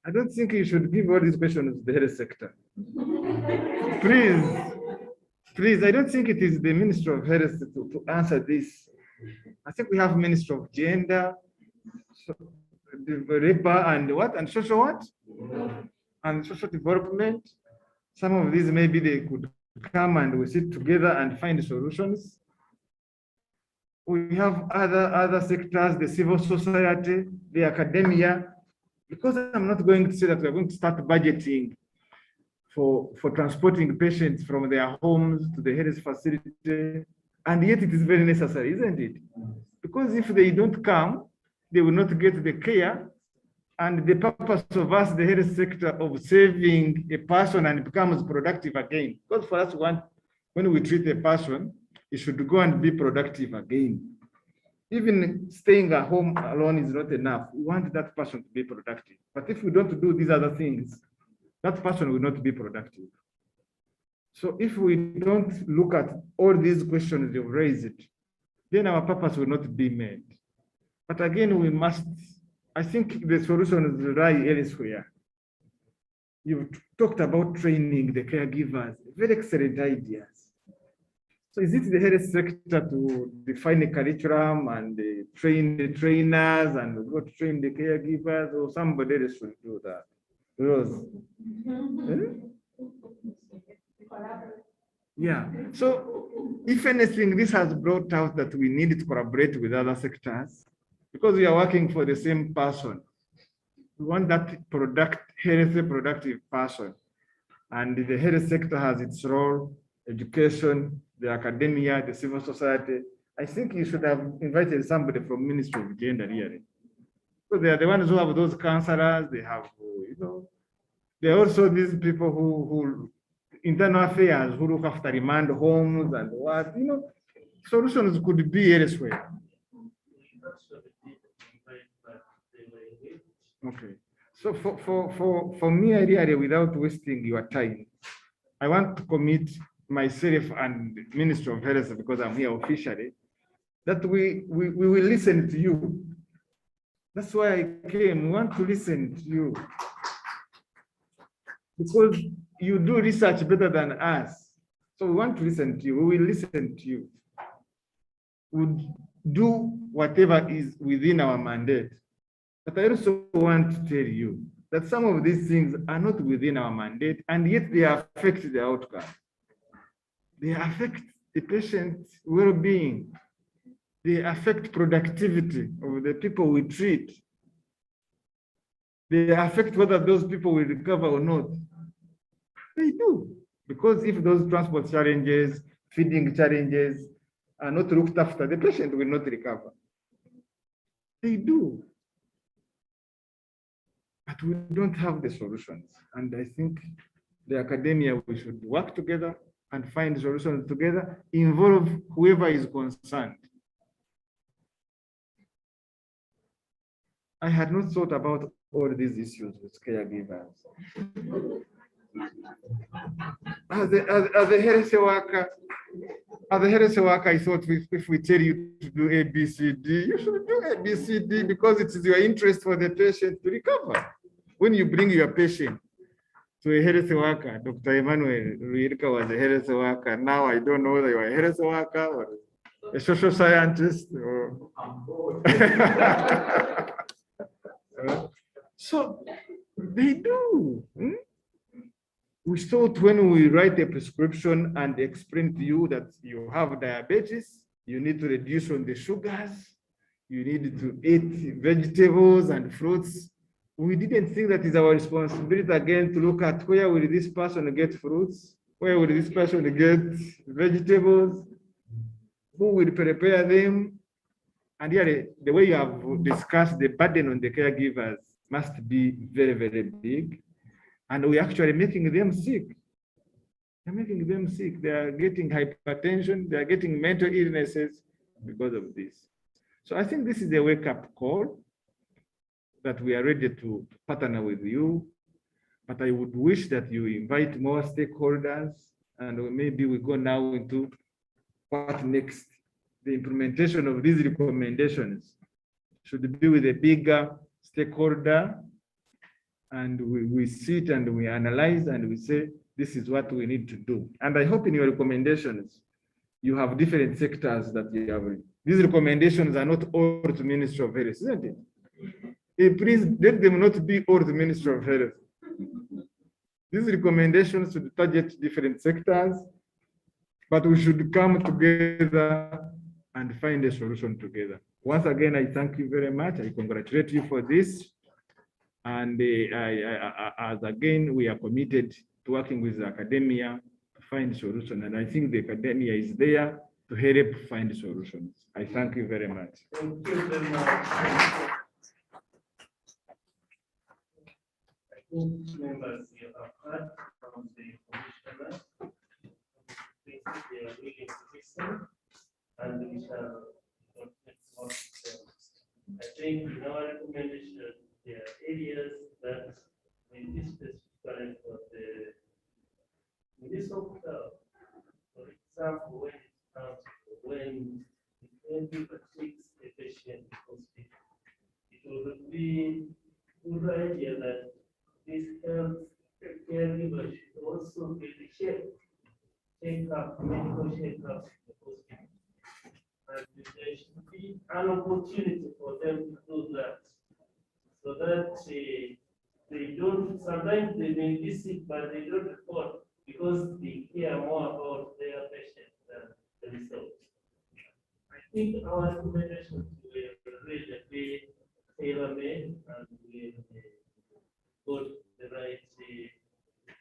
Speaker 5: I don't think you should give all these questions to the health sector. Please, I don't think it is the Ministry of Health to answer this. I think we have Ministry of Gender, labor and what, and social what? And social development. Some of these maybe they could come and we sit together and find solutions. We have other sectors, the civil society, the academia, because I'm not going to say that we're going to start budgeting for transporting patients from their homes to the health facility. And yet it is very necessary, isn't it? Because if they don't come, they will not get the care. And the purpose of us, the health sector, of saving a person and becomes productive again. Because for us, when we treat a person, it should go and be productive again. Even staying at home alone is not enough. We want that person to be productive. But if we don't do these other things, that person will not be productive. So if we don't look at all these questions you've raised, then our purpose will not be made. But again, we must, I think the solution lie elsewhere. You've talked about training the caregivers, very excellent ideas. So is it the health sector to define a curriculum and train the trainers and go to train the caregivers, or somebody else should do that? Rose? Yeah, so if anything, this has brought out that we need to collaborate with other sectors because we are working for the same person. We want that healthy, productive person. And the health sector has its role, education, the academia, the civil society. I think you should have invited somebody from Ministry of Gender here. Because they are the ones who have those counselors, they have, there are also these people who internal affairs, who look after remand homes and what, solutions could be elsewhere. Okay. So for me, really, without wasting your time, I want to commit myself and Ministry of Health, because I'm here officially, that we will listen to you. That's why I came. We want to listen to you. Because you do research better than us. So we want to listen to you. We will listen to you. We'll do whatever is within our mandate. But I also want to tell you that some of these things are not within our mandate, and yet they affect the outcome. They affect the patient's well-being. They affect productivity of the people we treat. They affect whether those people will recover or not. They do. Because if those transport challenges, feeding challenges are not looked after, the patient will not recover. They do. But we don't have the solutions. And I think the academia, we should work together and find solutions together, involve whoever is concerned. I had not thought about all these issues with caregivers. As a health worker, I thought if we tell you to do A, B, C, D, you should do A, B, C, D, because it is your interest for the patient to recover. When you bring your patient to a health worker, Dr. Emmanuel Ruirka was a health worker. Now I don't know whether you're a health worker or a social scientist. Or... So they do. We thought when we write a prescription and explain to you that you have diabetes, you need to reduce on the sugars, you need to eat vegetables and fruits. We didn't think that is our responsibility again to look at where will this person get fruits, where will this person get vegetables, who will prepare them. And here, the way you have discussed the burden on the caregivers must be very, very big. And we're actually making them sick. They're making them sick. They are getting hypertension. They are getting mental illnesses because of this. So I think this is a wake-up call that we are ready to partner with you. But I would wish that you invite more stakeholders, and maybe we go now into what next. The implementation of these recommendations should be with a bigger stakeholder, and we sit and we analyze and we say, this is what we need to do. And I hope in your recommendations, you have different sectors that you have. These recommendations are not all to Ministry of Health, isn't it? Please let them not be all to Ministry of Health. These recommendations should target different sectors, but we should come together and find a solution together. Once again, I thank you very much. I congratulate you for this. And as again, we are committed to working with the academia to find solutions. And I think the academia is there to help find solutions. I thank you very much.
Speaker 1: Thank you very much. I think members you have heard from the commissioner. They are willing to listen, and we shall work them. I think in our recommendation, there are areas that we need specifically for the medicinal health. For example, when it comes to when people takes a patient to hospital, it would be a good idea that this health caregiver should also get a check-up, medical check-up in the hospital. And there should be an opportunity for them to do that, so that they don't, sometimes they may be sick, but they don't report because they care more about their patient than themselves. I think our recommendations were create a very tailor-made and we put the right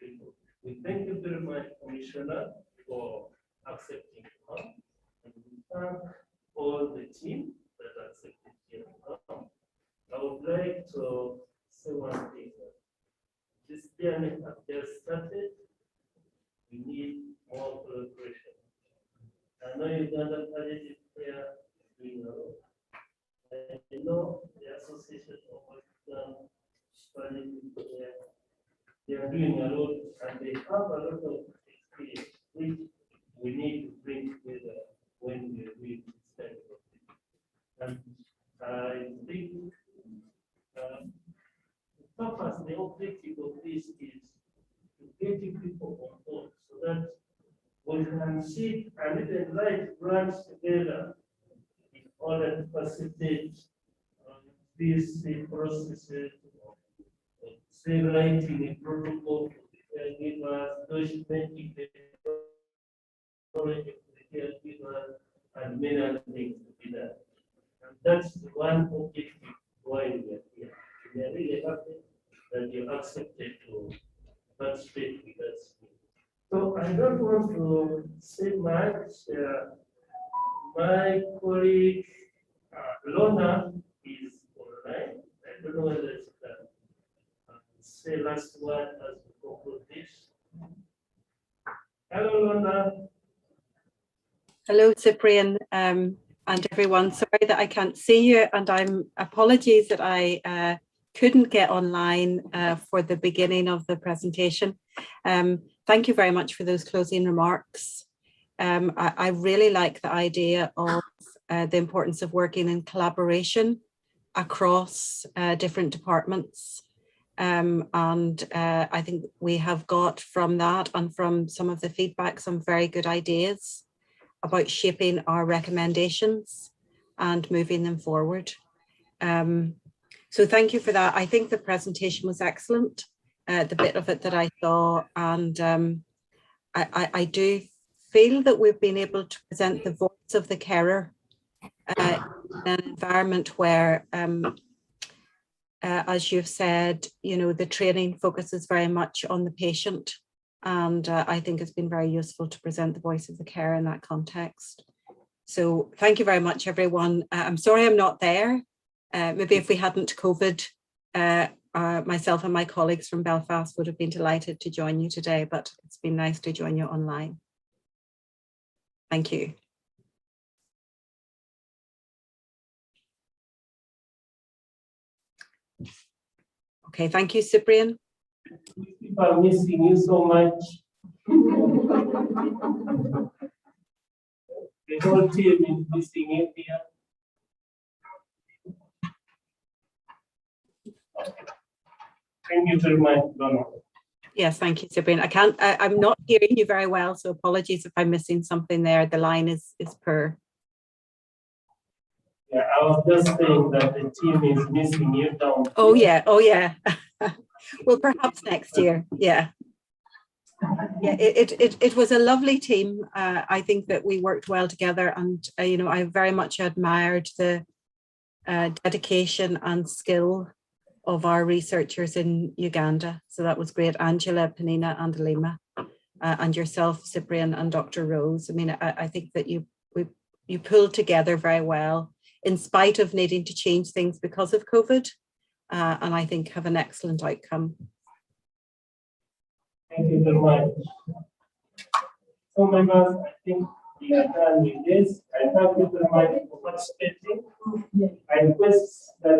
Speaker 1: people. We thank you very much, Commissioner, for accepting to come. And we thank all the team that accepted here to come. I would like to say one thing. This journey has just started. We need more collaboration. I know Ugandan palliative care is doing a lot. I know the Association of African Palliative Care, they are doing a lot and they have a lot of experience which we need to bring together when we are doing this kind of thing. And I think the purpose, the objective of this is to get people on board so that we can sit and even write grants together in order to facilitate these processes of say writing a protocol for the caregivers, documenting the knowledge of the caregivers, and many other things to be done. And that's the one objective why we are here. We are really happy that you accepted to participate with us. So I don't want to say much. My colleague Lona is online. I don't know whether she can say last word as we conclude this. Hello, Lona.
Speaker 12: Hello, Cyprian, and everyone. Sorry that I can't see you, and apologies that I couldn't get online for the beginning of the presentation. Thank you very much for those closing remarks. I really like the idea of the importance of working in collaboration across different departments. I think we have got from that and from some of the feedback some very good ideas about shaping our recommendations and moving them forward. So thank you for that. I think the presentation was excellent, the bit of it that I saw, and I do feel that we've been able to present the voice of the carer in an environment where, as you've said, the training focuses very much on the patient, and I think it's been very useful to present the voice of the carer in that context. So thank you very much, everyone. I'm sorry I'm not there. Maybe if we hadn't COVID, myself and my colleagues from Belfast would have been delighted to join you today, but it's been nice to join you online. Thank you. Okay, thank you, Cyprian.
Speaker 1: People are missing you so much. The whole team is missing you here. Thank you very much, Donna.
Speaker 12: Yes, thank you, Cyprian. I'm not hearing you very well, so apologies if I'm missing something there. The line is poor.
Speaker 1: Yeah, I was just saying that the team is missing you down.
Speaker 12: Oh yeah, oh yeah. Well, perhaps next year. Yeah. Yeah, it was a lovely team. I think that we worked well together, and I very much admired the dedication and skill of our researchers in Uganda. So that was great. Angela, Penina, and Alima, and yourself, Cyprian, and Dr. Rose. I mean, I think that you pulled together very well in spite of needing to change things because of COVID, and I think have an excellent outcome.
Speaker 1: Thank you very much. So members, I think we are done with this. I thank you very much for participating. I request that